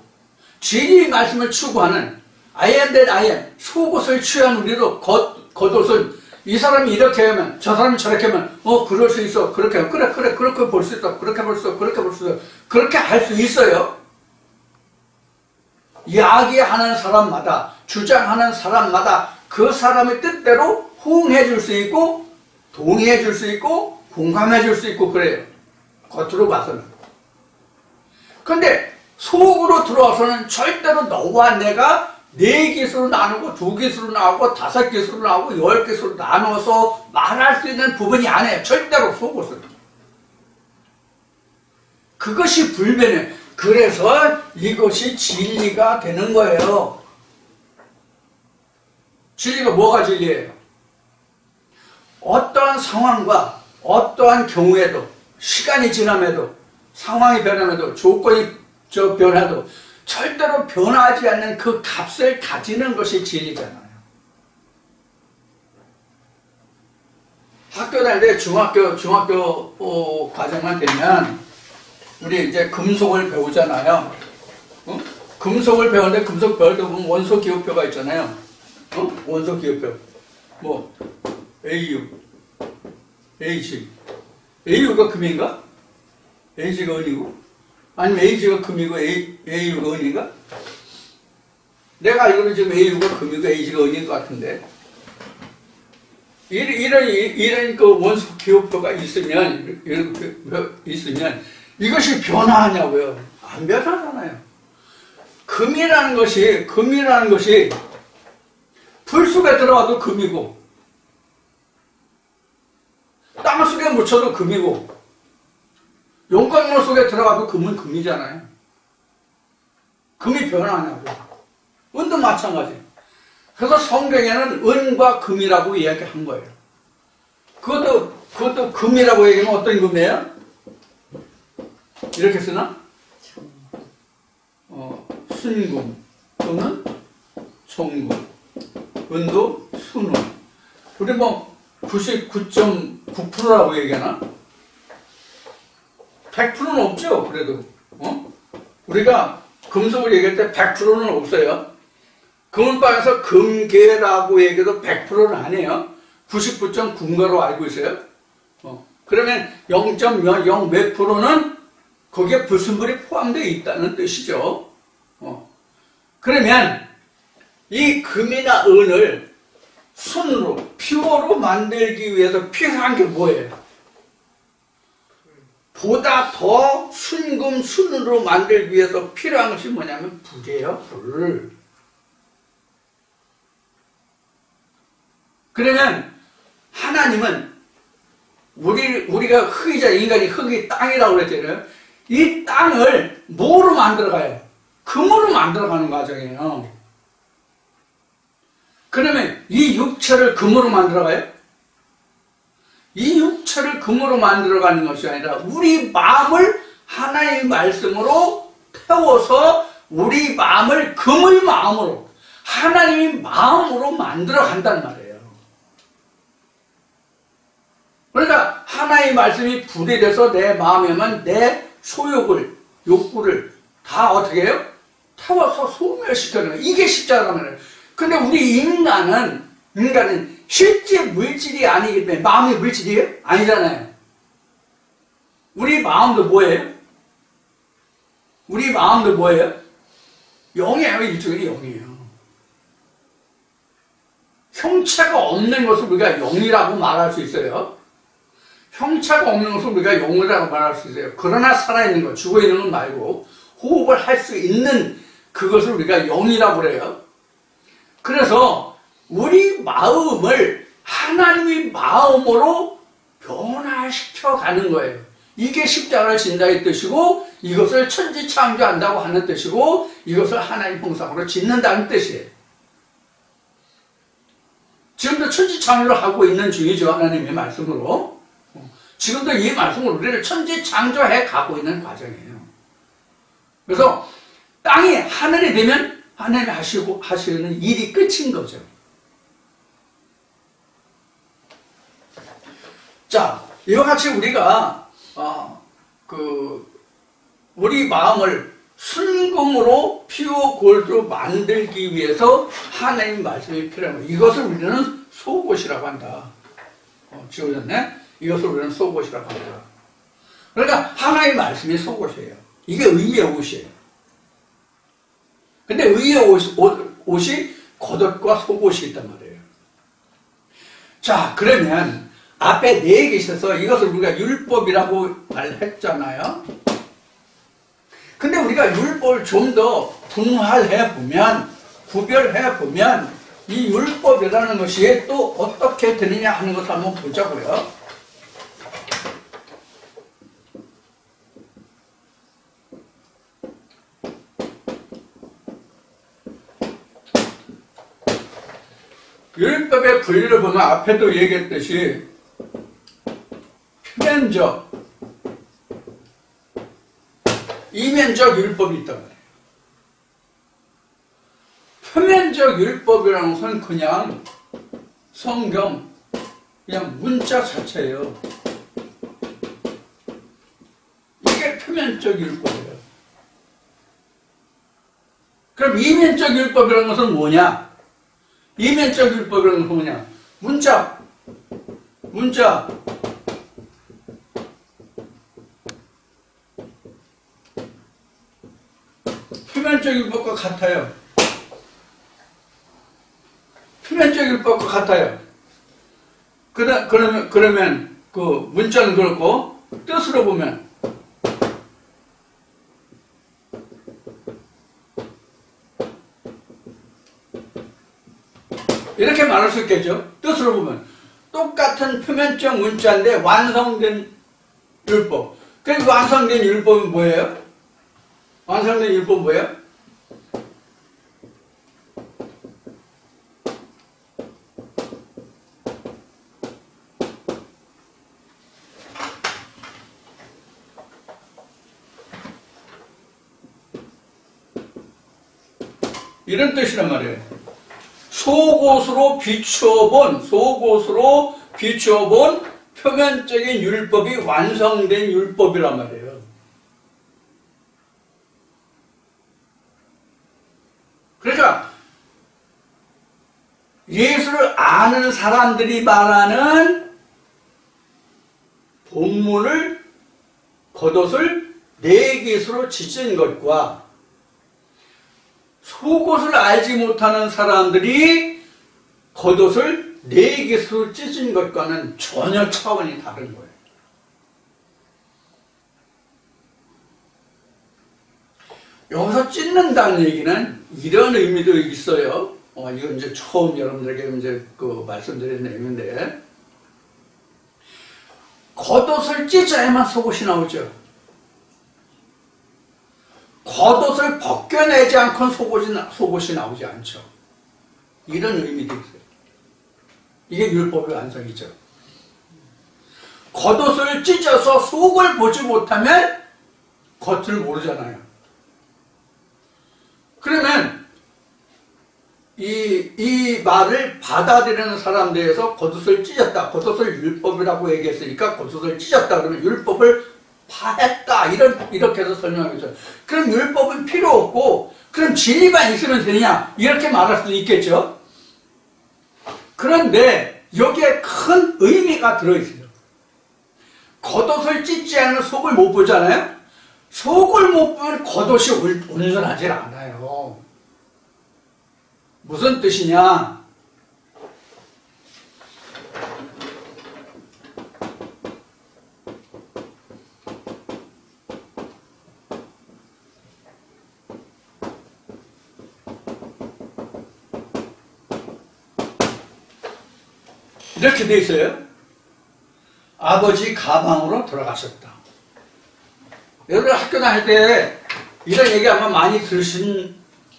진리의 말씀을 추구하는 I am that I am, 속옷을 취한 우리도 겉옷은 이 사람이 이렇게 하면 저 사람이 저렇게 하면 그럴 수 있어. 그렇게 하면 그래 그렇게 볼 수 있어. 그렇게 볼 수 있어. 그렇게 볼 수 있어. 그렇게 할 수 있어요. 이야기하는 사람마다, 주장하는 사람마다 그 사람의 뜻대로 호응해 줄 수 있고 동의해 줄 수 있고 공감해 줄 수 있고 그래요. 겉으로 봐서는. 그런데 속으로 들어와서는 절대로 너와 내가 4개수로 나누고 2개수로 나누고 5개수로 나누고 10개수로 나눠서 말할 수 있는 부분이 아니에요. 절대로 속옷은. 그것이 불변이에요. 그래서 이것이 진리가 되는 거예요. 진리가 뭐가 진리예요? 어떠한 상황과 어떠한 경우에도 시간이 지남에도 상황이 변함에도 조건이 변해도 절대로 변하지 않는 그 값을 가지는 것이 진리잖아요. 학교 다닐 때 중학교 과정만 되면 우리 이제 금속을 배우잖아요. 금속을 배우는데 금속 배울 때 보면 원소 기호표가 있잖아요. 원소 기호표. 뭐 AU, AG. AU가 금인가? AG가 은이고? 아니면 AG가 금이고 AU가 은인가? 내가 알기로는 지금 AU가 금이고 AG가 은인 것 같은데. 이런 그 원소 기호표가 있으면 이것이 변화하냐고요? 안 변하잖아요. 금이라는 것이 불 속에 들어가도 금이고 땅 속에 묻혀도 금이고 용광로 속에 들어가도 금은 금이잖아요. 금이 변하냐고. 은도 마찬가지. 그래서 성경에는 은과 금이라고 이야기한 거예요. 그것도 금이라고 얘기하면 어떤 금이에요? 이렇게 쓰나? 순금 또는 총금, 은도 순금. 우리 뭐 99.9%라고 얘기하나? 100%는 없죠. 그래도 우리가 금속을 얘기할 때 100%는 없어요. 금은방에서 금계라고 얘기해도 100%는 아니에요. 99.9%로 알고 있어요. 그러면 0.0 몇 프로는 거기에 불순물이 포함되어 있다는 뜻이죠. 그러면 이 금이나 은을 순으로, 퓨어로 만들기 위해서 필요한 게 뭐예요? 보다 더 순금, 순으로 만들기 위해서 필요한 것이 뭐냐면 불이에요, 불. 그러면 하나님은 우리가 흙이자 인간이 흙이 땅이라고 그랬잖아요. 이 땅을 뭐로 만들어가요? 금으로 만들어가는 과정이에요. 그러면 이 육체를 금으로 만들어가요? 이 육체를 금으로 만들어가는 것이 아니라 우리 마음을 하나님의 말씀으로 태워서 우리 마음을 금의 마음으로 하나님의 마음으로 만들어간단 말이에요. 그러니까 하나님의 말씀이 불이 돼서 내 마음에만 내 소욕을, 욕구를 다 어떻게 해요? 태워서 소멸시켜는 거예요. 이게 십자가란 말이에요. 근데 우리 인간은 실제 물질이 아니기 때문에 마음이 물질이에요? 아니잖아요. 우리 마음도 뭐예요? 우리 마음도 뭐예요? 영이에요. 일종의 영이에요. 형체가 없는 것을 우리가 영이라고 말할 수 있어요. 형체가 없는 것을 우리가 영이라고 말할 수 있어요. 그러나 살아있는 것, 죽어있는 것 말고 호흡을 할 수 있는 그것을 우리가 영이라고 그래요. 그래서 우리 마음을 하나님의 마음으로 변화시켜 가는 거예요. 이게 십자가를 진다의 뜻이고 이것을 천지창조한다고 하는 뜻이고 이것을 하나님 형상으로 짓는다는 뜻이에요. 지금도 천지창조를 하고 있는 중이죠. 하나님의 말씀으로. 지금도 이 말씀으로 우리를 천지창조해 가고 있는 과정이에요. 그래서 땅이 하늘이 되면 하나님이 하시는 일이 끝인 거죠. 자, 이와 같이 우리가 우리 마음을 순금으로 피오 골드로 만들기 위해서 하나님 말씀이 필요한 거예요. 이것을 우리는 속옷이라고 한다. 지워졌네? 이것을 우리는 속옷이라고 한다. 그러니까 하나님 말씀이 속옷이에요. 이게 의의 옷이에요. 근데 의의 옷이 겉옷과 속옷이 있단 말이에요. 자, 그러면 앞에 4개 있어서 이것을 우리가 율법이라고 말했잖아요. 근데 우리가 율법을 좀 더 분할해 보면 구별해 보면 이 율법이라는 것이 또 어떻게 되느냐 하는 것을 한번 보자고요. 율법의 분리를 보면 앞에도 얘기했듯이 표면적, 이면적 율법이 있단 말이에요. 표면적 율법이라는 것은 그냥 성경, 그냥 문자 자체예요. 이게 표면적 율법이에요. 그럼 이면적 율법이라는 것은 뭐냐? 이면적 율법이라는 것은 뭐냐? 문자. 표면적 율법과 같아요. 표면적 율법과 같아요. 그러면 그 문자는 그렇고 뜻으로 보면 이렇게 말할 수 있겠죠. 뜻으로 보면 똑같은 표면적 문자인데 완성된 율법. 그 완성된 율법은 뭐예요? 완성된 율법은 뭐예요? 이런 뜻이란 말이에요. 속옷으로 비추어본 표면적인 율법이 완성된 율법이란 말이에요. 그러니까 예수를 아는 사람들이 말하는 본문을 겉옷을 네 개수로 찢은 것과 속옷을 알지 못하는 사람들이 겉옷을 네 개수로 찢은 것과는 전혀 차원이 다른 거예요. 여기서 찢는다는 얘기는 이런 의미도 있어요. 이건 이제 처음 여러분들에게 이제 말씀드린 내용인데, 겉옷을 찢어야만 속옷이 나오죠. 겉옷을 벗겨내지 않고는 속옷이 나오지 않죠. 이런 의미도 있어요. 이게 율법의 완성이죠. 겉옷을 찢어서 속을 보지 못하면 겉을 모르잖아요. 그러면 이 말을 받아들이는 사람들에서 겉옷을 찢었다. 겉옷을 율법이라고 얘기했으니까 겉옷을 찢었다. 그러면 율법을 파했다. 이렇게 해서 설명하겠죠. 그럼 율법은 필요 없고, 그럼 진리만 있으면 되느냐? 이렇게 말할 수도 있겠죠. 그런데 여기에 큰 의미가 들어있어요. 겉옷을 찢지 않으면 속을 못 보잖아요. 속을 못 보면 겉옷이 온전하지 않아요. 무슨 뜻이냐? 이렇게 돼 있어요. 아버지 가방으로 돌아가셨다. 여러분 학교 다닐 때 이런 얘기 아마 많이 들으신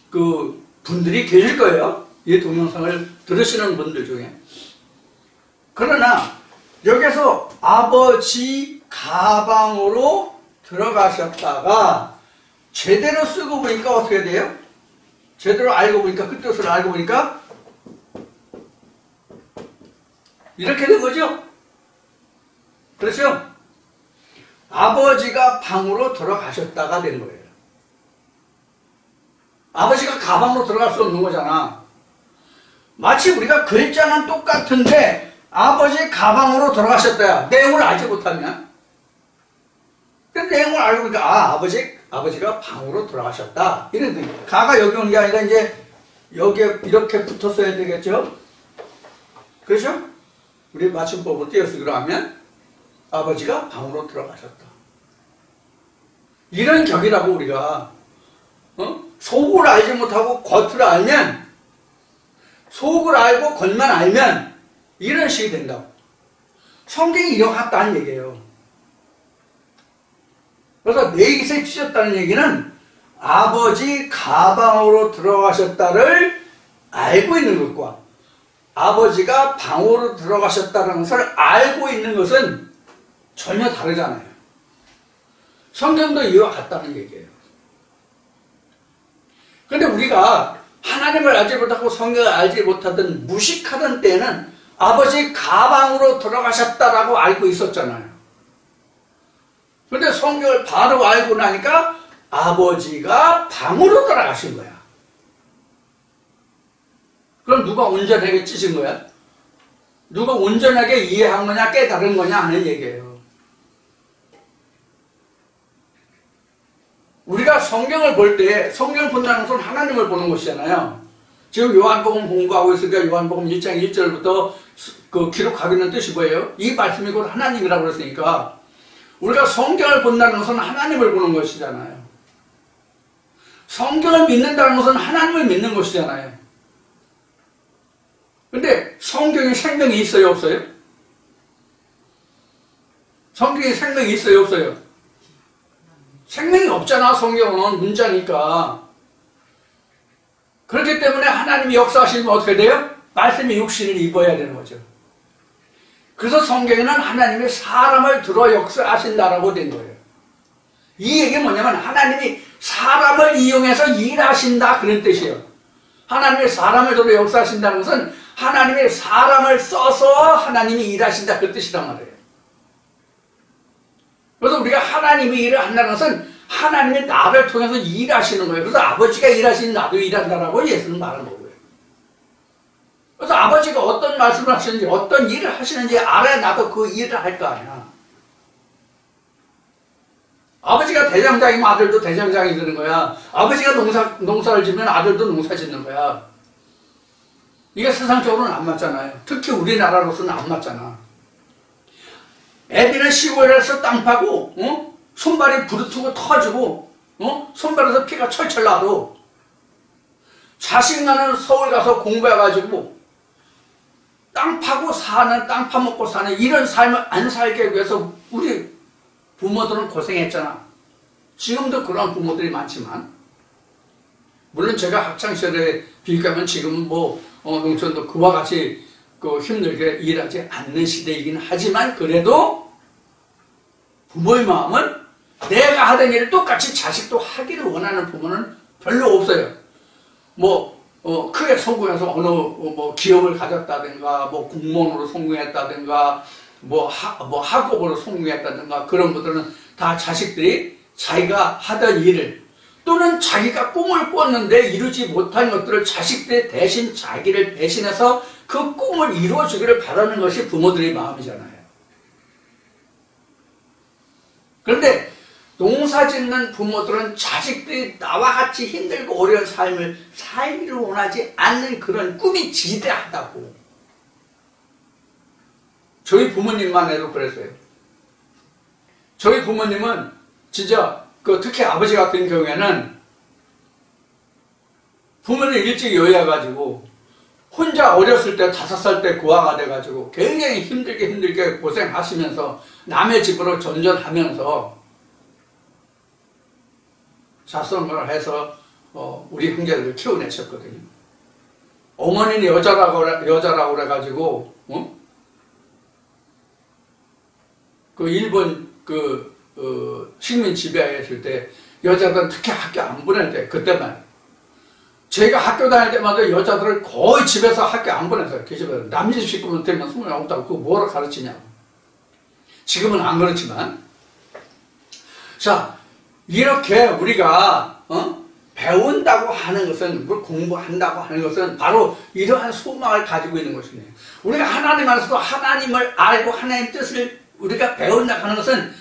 그 분들이 계실 거예요. 이 동영상을 들으시는 분들 중에. 그러나 여기서 아버지 가방으로 들어가셨다가 제대로 쓰고 보니까 어떻게 돼요? 제대로 알고 보니까, 그 뜻을 알고 보니까 이렇게 된 거죠? 그렇죠? 아버지가 방으로 들어가셨다가 된 거예요. 아버지가 가방으로 들어갈 수 없는 거잖아. 마치 우리가 글자는 똑같은데 아버지 가방으로 들어가셨다. 내용을 알지 못하면. 근데 내용을 알고 보니까 아버지가 방으로 들어가셨다. 이런 뜻이에요. 가가 여기 오는 게 아니라 이제 여기에 이렇게 붙었어야 되겠죠? 그렇죠? 우리 맞춤법으로 띄어쓰기로 하면 아버지가 방으로 들어가셨다. 이런 격이라고 우리가 속을 알지 못하고 겉을 알면, 속을 알고 겉만 알면 이런 식이 된다고. 성경이 이와 같다는 얘기예요. 그래서 내 깃에 찢었다는 얘기는 아버지 가방으로 들어가셨다를 알고 있는 것과 아버지가 방으로 들어가셨다는 것을 알고 있는 것은 전혀 다르잖아요. 성경도 이와 같다는 얘기예요. 그런데 우리가 하나님을 알지 못하고 성경을 알지 못하던 무식하던 때에는 아버지 가방으로 들어가셨다라고 알고 있었잖아요. 그런데 성경을 바로 알고 나니까 아버지가 방으로 들어가신 거야. 그럼 누가 온전하게 찢은 거야? 누가 온전하게 이해한 거냐 깨달은 거냐 하는 얘기예요. 우리가 성경을 볼 때, 성경을 본다는 것은 하나님을 보는 것이잖아요. 지금 요한복음 공부하고 있으니까 요한복음 1장 1절부터 그 기록하기는 뜻이 뭐예요? 이 말씀이 곧 하나님이라고 그랬으니까 우리가 성경을 본다는 것은 하나님을 보는 것이잖아요. 성경을 믿는다는 것은 하나님을 믿는 것이잖아요. 근데 성경에 생명이 있어요, 없어요? 성경에 생명이 있어요, 없어요? 생명이 없잖아. 성경은 문자니까. 그렇기 때문에 하나님이 역사하시면 어떻게 돼요? 말씀이 육신을 입어야 되는 거죠. 그래서 성경에는 하나님이 사람을 들어 역사하신다라고 된 거예요. 이 얘기는 뭐냐면 하나님이 사람을 이용해서 일하신다 그런 뜻이에요. 하나님이 사람을 들어 역사하신다는 것은 하나님이 사람을 써서 하나님이 일하신다 그 뜻이란 말이에요. 그래서 우리가 하나님이 일을 한다는 것은 하나님이 나를 통해서 일하시는 거예요. 그래서 아버지가 일하시니 나도 일한다라고 예수는 말한 거고요. 그래서 아버지가 어떤 말씀을 하시는지 어떤 일을 하시는지 알아야 나도 그 일을 할 거 아니야. 아버지가 대장장이면 아들도 대장장이 되는 거야. 아버지가 농사를 짓면 아들도 농사 짓는 거야. 이게 세상적으로는 안 맞잖아요. 특히 우리나라로서는 안 맞잖아. 애비는 시골에서 땅 파고 손발이 부르트고 터지고 손발에서 피가 철철 나도 자식나는 서울 가서 공부해가지고 땅 파고 사는, 땅 파먹고 사는 이런 삶을 안 살게 위해서 우리 부모들은 고생했잖아. 지금도 그런 부모들이 많지만 물론 제가 학창시절에 비교하면 지금은 농촌도 그와 같이 힘들게 일하지 않는 시대이긴 하지만 그래도 부모의 마음은 내가 하던 일을 똑같이 자식도 하기를 원하는 부모는 별로 없어요. 크게 성공해서 어느 기업을 가졌다든가 공무원으로 성공했다든가 학업으로 성공했다든가 그런 것들은 다 자식들이 자기가 하던 일을 또는 자기가 꿈을 꿨는데 이루지 못한 것들을 자식들이 대신 자기를 대신해서 그 꿈을 이루어주기를 바라는 것이 부모들의 마음이잖아요. 그런데 농사짓는 부모들은 자식들이 나와 같이 힘들고 어려운 삶을 살기를 원하지 않는 그런 꿈이 지대하다고. 저희 부모님만 해도 그랬어요. 저희 부모님은 진짜 특히 아버지 같은 경우에는 부모님 일찍 여해가지고 혼자 어렸을 때 5살 때 고아가 돼가지고 굉장히 힘들게 고생하시면서 남의 집으로 전전하면서 자선을 해서 우리 형제들을 키워내셨거든요. 어머니는 여자라고 그래가지고 그 일본 식민 지배했을 때 여자들은 특히 학교 안 보낼 때 그때만 제가 학교 다닐 때마다 여자들을 거의 집에서 학교 안 보내서요. 그 집에 남집 식구면 되면 소문이 없다고 그거 뭐라 가르치냐고. 지금은 안 그렇지만 자 이렇게 우리가 배운다고 하는 것은 뭘 공부한다고 하는 것은 바로 이러한 소망을 가지고 있는 것이네요. 우리가 하나님 안에서도 하나님을 알고 하나님의 뜻을 우리가 배운다고 하는 것은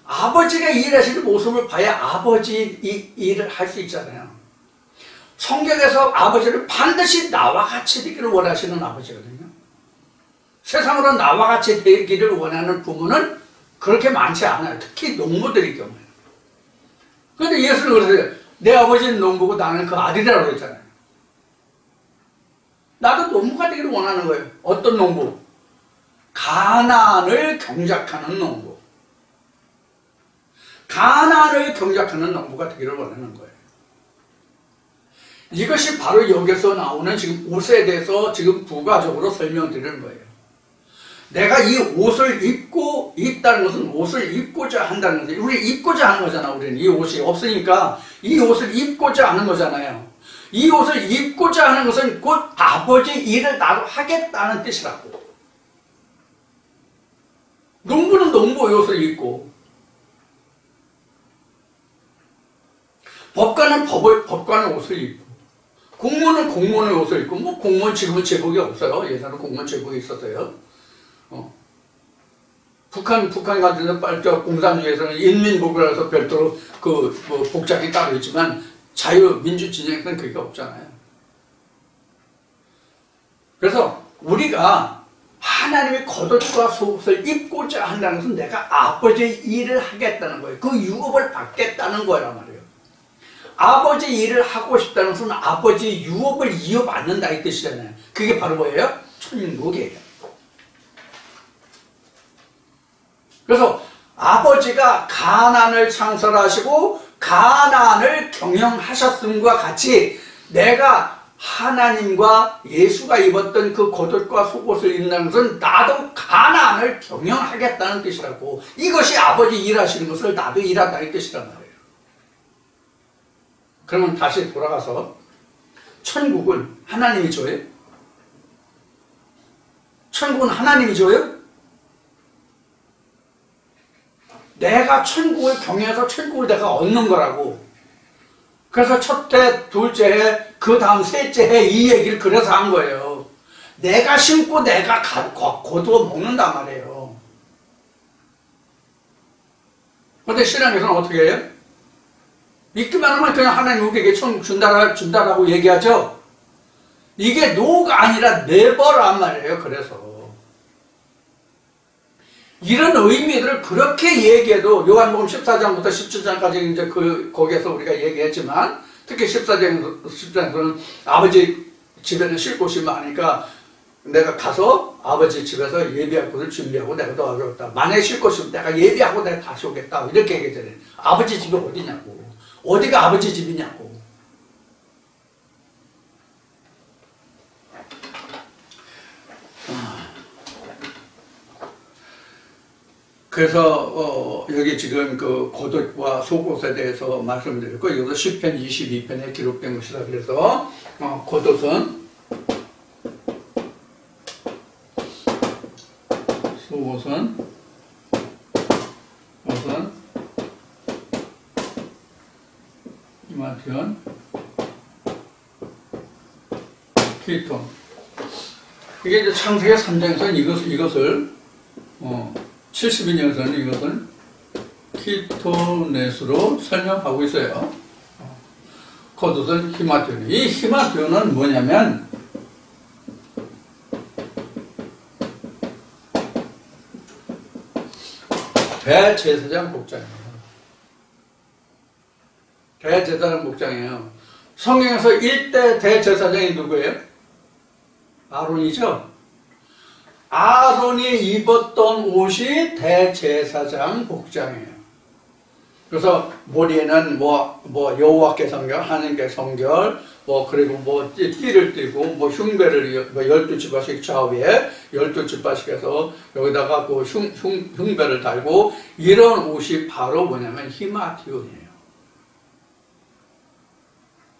아버지가 일하시는 모습을 봐야 아버지 일을 할 수 있잖아요. 성경에서 아버지를 반드시 나와 같이 되기를 원하시는 아버지거든요. 세상으로 나와 같이 되기를 원하는 부모는 그렇게 많지 않아요. 특히 농부들의 경우에. 그런데 예수는 그러세요. 내 아버지는 농부고 나는 그 아들이라고 그랬잖아요. 나도 농부가 되기를 원하는 거예요. 어떤 농부? 가나안을 경작하는 농부. 가나안을 경작하는 농부가 되기를 원하는 거예요. 이것이 바로 여기서 나오는 지금 옷에 대해서 지금 부가적으로 설명드리는 거예요. 내가 이 옷을 입고 있다는 것은 옷을 입고자 한다는 거죠. 우리 입고자 하는 거잖아. 우리는 이 옷이 없으니까 이 옷을 입고자 하는 거잖아요. 이 옷을 입고자 하는 것은 곧 아버지 일을 나도 하겠다는 뜻이라고. 농부는 농부의 옷을 입고, 법관은 법관의 옷을 입고, 공무원은 공무원의 옷을 입고, 뭐 공무원 지금은 제복이 없어요. 예전에 공무원 제복이 있었어요. 북한 같은 데 빨저 공산주의에서는 인민복이라서 별도로 그 복장이 따로 있지만 자유민주 진영에서는 그게 없잖아요. 그래서 우리가 하나님의 겉옷과 속옷을 입고자 한다는 것은 내가 아버지의 일을 하겠다는 거예요. 그 유업을 받겠다는 거란 말이에요. 아버지 일을 하고 싶다는 것은 아버지의 유업을 이어받는다 이 뜻이잖아요. 그게 바로 뭐예요? 천국이에요. 그래서 아버지가 가나안을 창설하시고 가나안을 경영하셨음과 같이 내가 하나님과 예수가 입었던 그 겉옷과 속옷을 입는 것은 나도 가나안을 경영하겠다는 뜻이라고. 이것이 아버지 일하시는 것을 나도 일한다는 뜻이란 말이에요. 그러면 다시 돌아가서 천국은 하나님이 줘요? 천국은 하나님이 줘요? 내가 천국을 경영해서 천국을 내가 얻는 거라고. 그래서 첫 해, 둘째 해, 그 다음 셋째 해 이 얘기를 그래서 한 거예요. 내가 심고 내가 거두어 먹는단 말이에요. 그런데 신앙에서는 어떻게 해요? 믿기만 하면 그냥 하나님 우리에게 천국 준다라고 얘기하죠. 이게 노가 아니라 네버란 말이에요. 그래서 이런 의미들을 그렇게 얘기해도 요한복음 14장부터 17장까지 이제 거기에서 우리가 얘기했지만 특히 14장에서는 아버지 집에는 쉴 곳이 많으니까 내가 가서 아버지 집에서 예비할 곳을 준비하고 내가 도와주겠다. 만약에 쉴 곳이 없으면 내가 예비하고 내가 다시 오겠다. 이렇게 얘기했잖아요. 아버지 집이 어디냐고. 어디가 아버지 집이냐고. 그래서 여기 지금 그 겉옷과 속옷에 대해서 말씀드렸고 이것도 시편 22편에 기록된 것이다. 그래서 겉옷은 속옷은 이마티온 키톤. 이게 이제 창세기 3장에서는 이것을 72년에서는 이것을 키토넷으로 설명하고 있어요. 겉옷은 히마티온. 이 히마티온은 뭐냐면 대제사장 복장이에요. 대제사장 복장이에요. 성경에서 1대 대제사장이 누구예요? 아론이죠. 아론이 입었던 옷이 대제사장 복장이에요. 그래서 머리에는 여호와께 성결, 하나님께 성결, 그리고 띠를 띠고 흉배를 12지파씩 좌우에 12지파씩해서 여기다가 그 흉배를 달고 이런 옷이 바로 뭐냐면 히마티온이에요.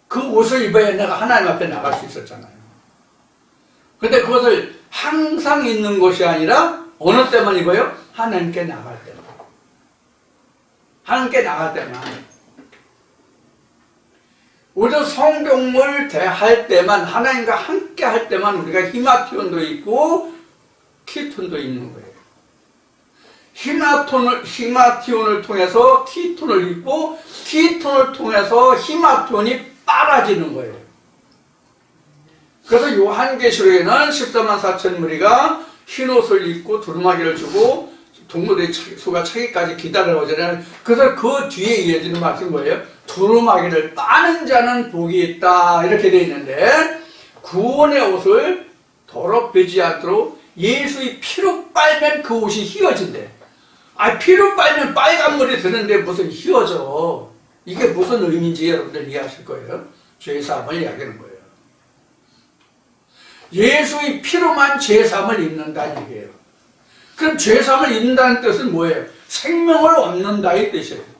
그 옷을 입어야 내가 하나님 앞에 나갈 수 있었잖아요. 근데 그것을 항상 입는 것이 아니라 어느 때만 입어요? 하나님께 나갈 때만. 하나님께 나갈 때만. 우리도 성경을 대할 때만, 하나님과 함께 할 때만 우리가 히마티온도 있고 키톤도 있는 거예요. 히마티온을 통해서 키톤을 입고 키톤을 통해서 히마티온이 빨아지는 거예요. 그래서 요한계시록에는 14만 4천 무리가 흰옷을 입고 두루마기를 주고 동물의 수가 차기까지 기다려오잖아요. 그래서 그 뒤에 이어지는 말씀이 뭐예요? 두루마기를 빠는 자는 복이 있다 이렇게 되어 있는데, 구원의 옷을 더럽히지 않도록 예수의 피로 빨면 그 옷이 휘어진대. 피로 빨면 빨간 물이 드는데 무슨 휘어져. 이게 무슨 의미인지 여러분들 이해하실 거예요. 죄사함을 이야기하는 거예요. 예수의 피로만 죄사함을 입는다는 얘기예요. 그럼 죄사함을 입는다는 뜻은 뭐예요? 생명을 얻는다 이 뜻이에요.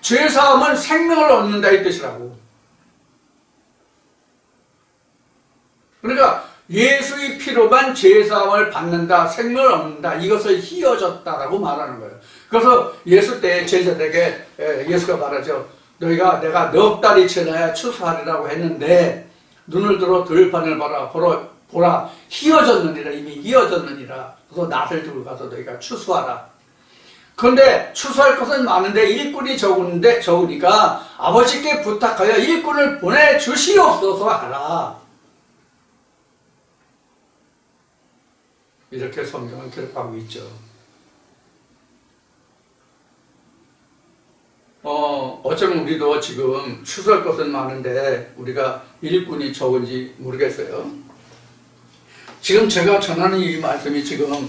죄사함은 생명을 얻는다 이 뜻이라고. 그러니까 예수의 피로만 죄사함을 받는다, 생명을 얻는다, 이것을 휘어졌다라고 말하는 거예요. 그래서 예수 때 제자들에게 예수가 말하죠. 너희가 내가 넉 달이 지나야 추수하리라고 했는데 눈을 들어 들판을 보라 휘어졌느니라, 이미 휘어졌느니라. 그래서 낫을 들고 가서 너희가 추수하라. 그런데 추수할 것은 많은데 일꾼이 적으니까 아버지께 부탁하여 일꾼을 보내주시옵소서 하라. 이렇게 성경은 기록하고 있죠. 어쩌면 우리도 지금 추수할 것은 많은데 우리가 일꾼이 적은지 모르겠어요. 지금 제가 전하는 이 말씀이 지금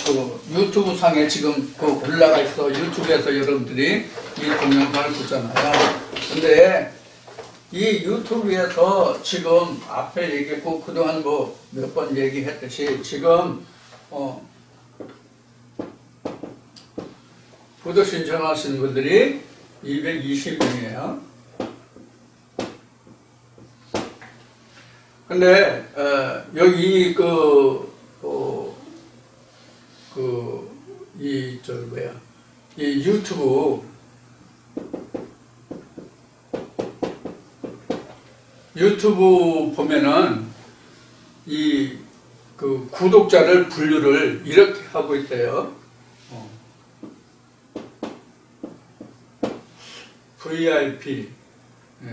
그 유튜브 상에 지금 그 올라가 있어. 유튜브에서 여러분들이 이 동영상을 보잖아요. 근데 이 유튜브에서 지금 앞에 얘기했고 그동안 뭐 몇 번 얘기했듯이 지금 구독 신청하신 분들이 220명이에요. 근데 여기 이 유튜브 보면은 이 그 구독자를 분류를 이렇게 하고 있대요. VIP,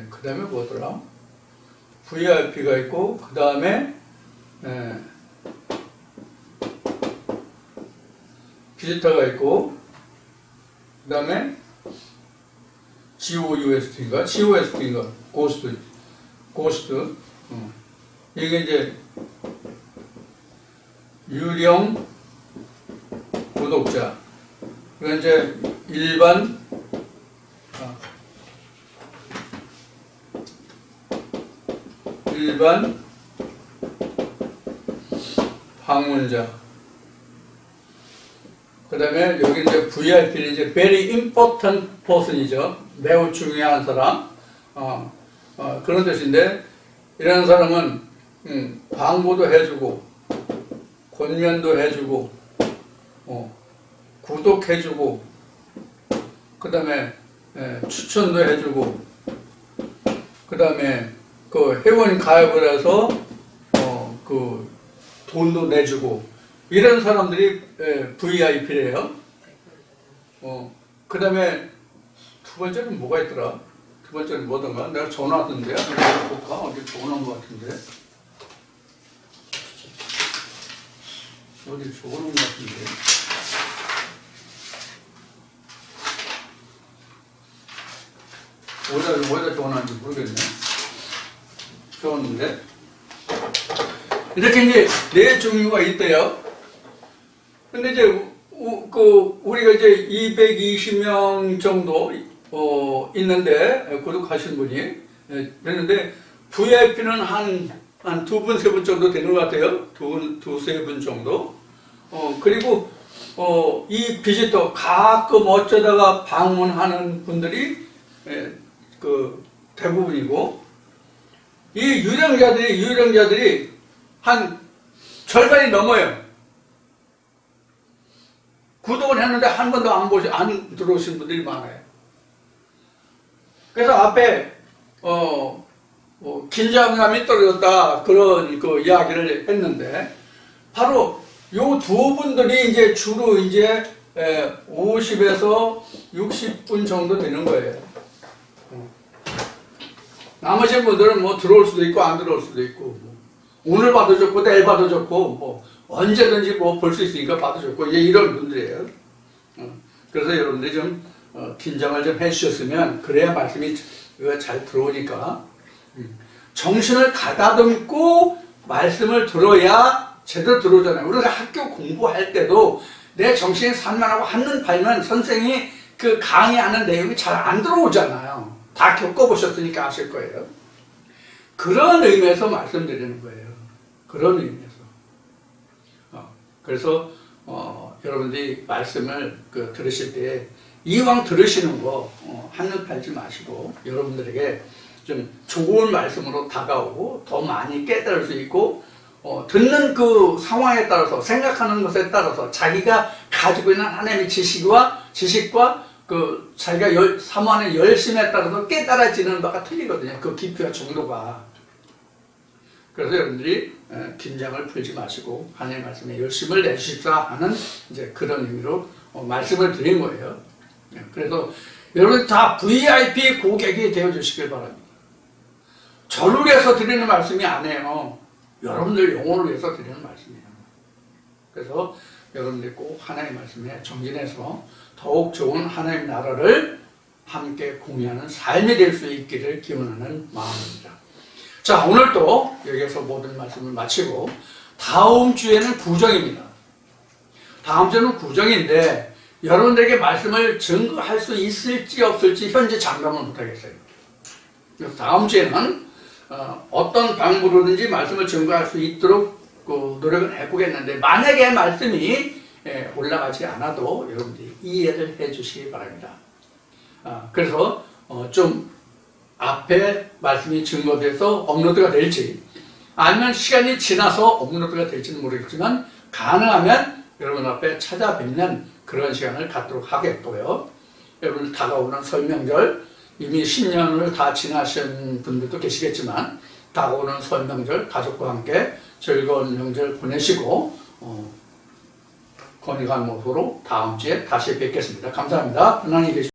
그 다음에 뭐더라? VIP가 있고, 그 다음에 비지터가 있고, 그 다음에 GOST인가? 고스트. 이게 이제 유령 구독자. 그러니까 이제 일반 방문자. 그 다음에 여기 이제 VIP는 이제 very important person이죠. 매우 중요한 사람. 그런 뜻인데, 이런 사람은 광고도 해주고, 권면도 해주고, 구독해주고, 그 다음에 추천도 해주고, 그 다음에 그 회원 가입을 해서 그 돈도 내주고, 이런 사람들이 VIP래요. 그 다음에 두 번째는 뭐가 있더라? 두 번째는 뭐던가? 내가 전화 왔던데? 볼까? 어디 전화 온 것 같은데? 어디 적어놓은 것 같은데? 어디다 적어놨는지 모르겠네. 적었는데? 이렇게 이제 네 종류가 있대요. 근데 이제, 우리가 이제 220명 정도, 있는데, 구독하신 분이, 됐는데, VIP는 한 두 분, 세 분 정도 되는 것 같아요. 두세 분 정도. 그리고, 이 비지터 가끔 어쩌다가 방문하는 분들이, 그, 대부분이고, 이 유령자들이 한 절반이 넘어요. 구독을 했는데 한 번도 안 들어오신 분들이 많아요. 그래서 앞에, 긴장감이 떨어졌다, 그런 그 이야기를 했는데, 바로 요 두 분들이 이제 주로 이제 50에서 60분 정도 되는 거예요. 나머지 분들은 뭐 들어올 수도 있고 안 들어올 수도 있고, 오늘 봐도 좋고 내일 봐도 좋고, 뭐 언제든지 뭐 볼 수 있으니까 봐도 좋고, 이제 이런 분들이에요. 그래서 여러분들이 좀 긴장을 좀 해주셨으면 그래야 말씀이 잘 들어오니까 정신을 가다듬고 말씀을 들어야 제대로 들어오잖아요. 우리가 학교 공부할 때도 내 정신이 산만하고 한눈 팔면 선생이 그 강의하는 내용이 잘 안 들어오잖아요. 다 겪어보셨으니까 아실 거예요. 그런 의미에서 말씀드리는 거예요. 그런 의미에서. 그래서 여러분들이 말씀을 들으실 때 이왕 들으시는 거 한눈 팔지 마시고 여러분들에게 좀 좋은 말씀으로 다가오고 더 많이 깨달을 수 있고 듣는 그 상황에 따라서 생각하는 것에 따라서 자기가 가지고 있는 하나님의 지식과 그 자기가 사모하는 열심에 따라서 깨달아지는 바가 틀리거든요. 그 깊이와 정도가. 그래서 여러분들이 긴장을 풀지 마시고 하나님의 말씀에 열심을 내주십사 하는 이제 그런 의미로 말씀을 드린 거예요. 그래서 여러분 다 VIP 고객이 되어 주시길 바랍니다. 저를 위해서 드리는 말씀이 아니에요. 여러분들 영혼을 위해서 드리는 말씀이에요. 그래서 여러분들이 꼭 하나님의 말씀에 정진해서 더욱 좋은 하나님의 나라를 함께 공유하는 삶이 될 수 있기를 기원하는 마음입니다. 자, 오늘도 여기에서 모든 말씀을 마치고 다음 주에는 구정입니다. 다음 주는 구정인데 여러분들에게 말씀을 증거할 수 있을지 없을지 현재 장담을 못하겠어요. 그래서 다음 주에는 어떤 방법으로든지 말씀을 증거할 수 있도록 노력을 해보겠는데 만약에 말씀이 올라가지 않아도 여러분들이 이해를 해 주시기 바랍니다. 그래서 좀 앞에 말씀이 증거돼서 업로드가 될지 아니면 시간이 지나서 업로드가 될지는 모르겠지만 가능하면 여러분 앞에 찾아뵙는 그런 시간을 갖도록 하겠고요. 여러분 다가오는 설명절 이미 10년을 다 지나신 분들도 계시겠지만 다가오는 설명절 가족과 함께 즐거운 명절 보내시고 건강한 모습으로 다음 주에 다시 뵙겠습니다. 감사합니다. 하나님 계십시오.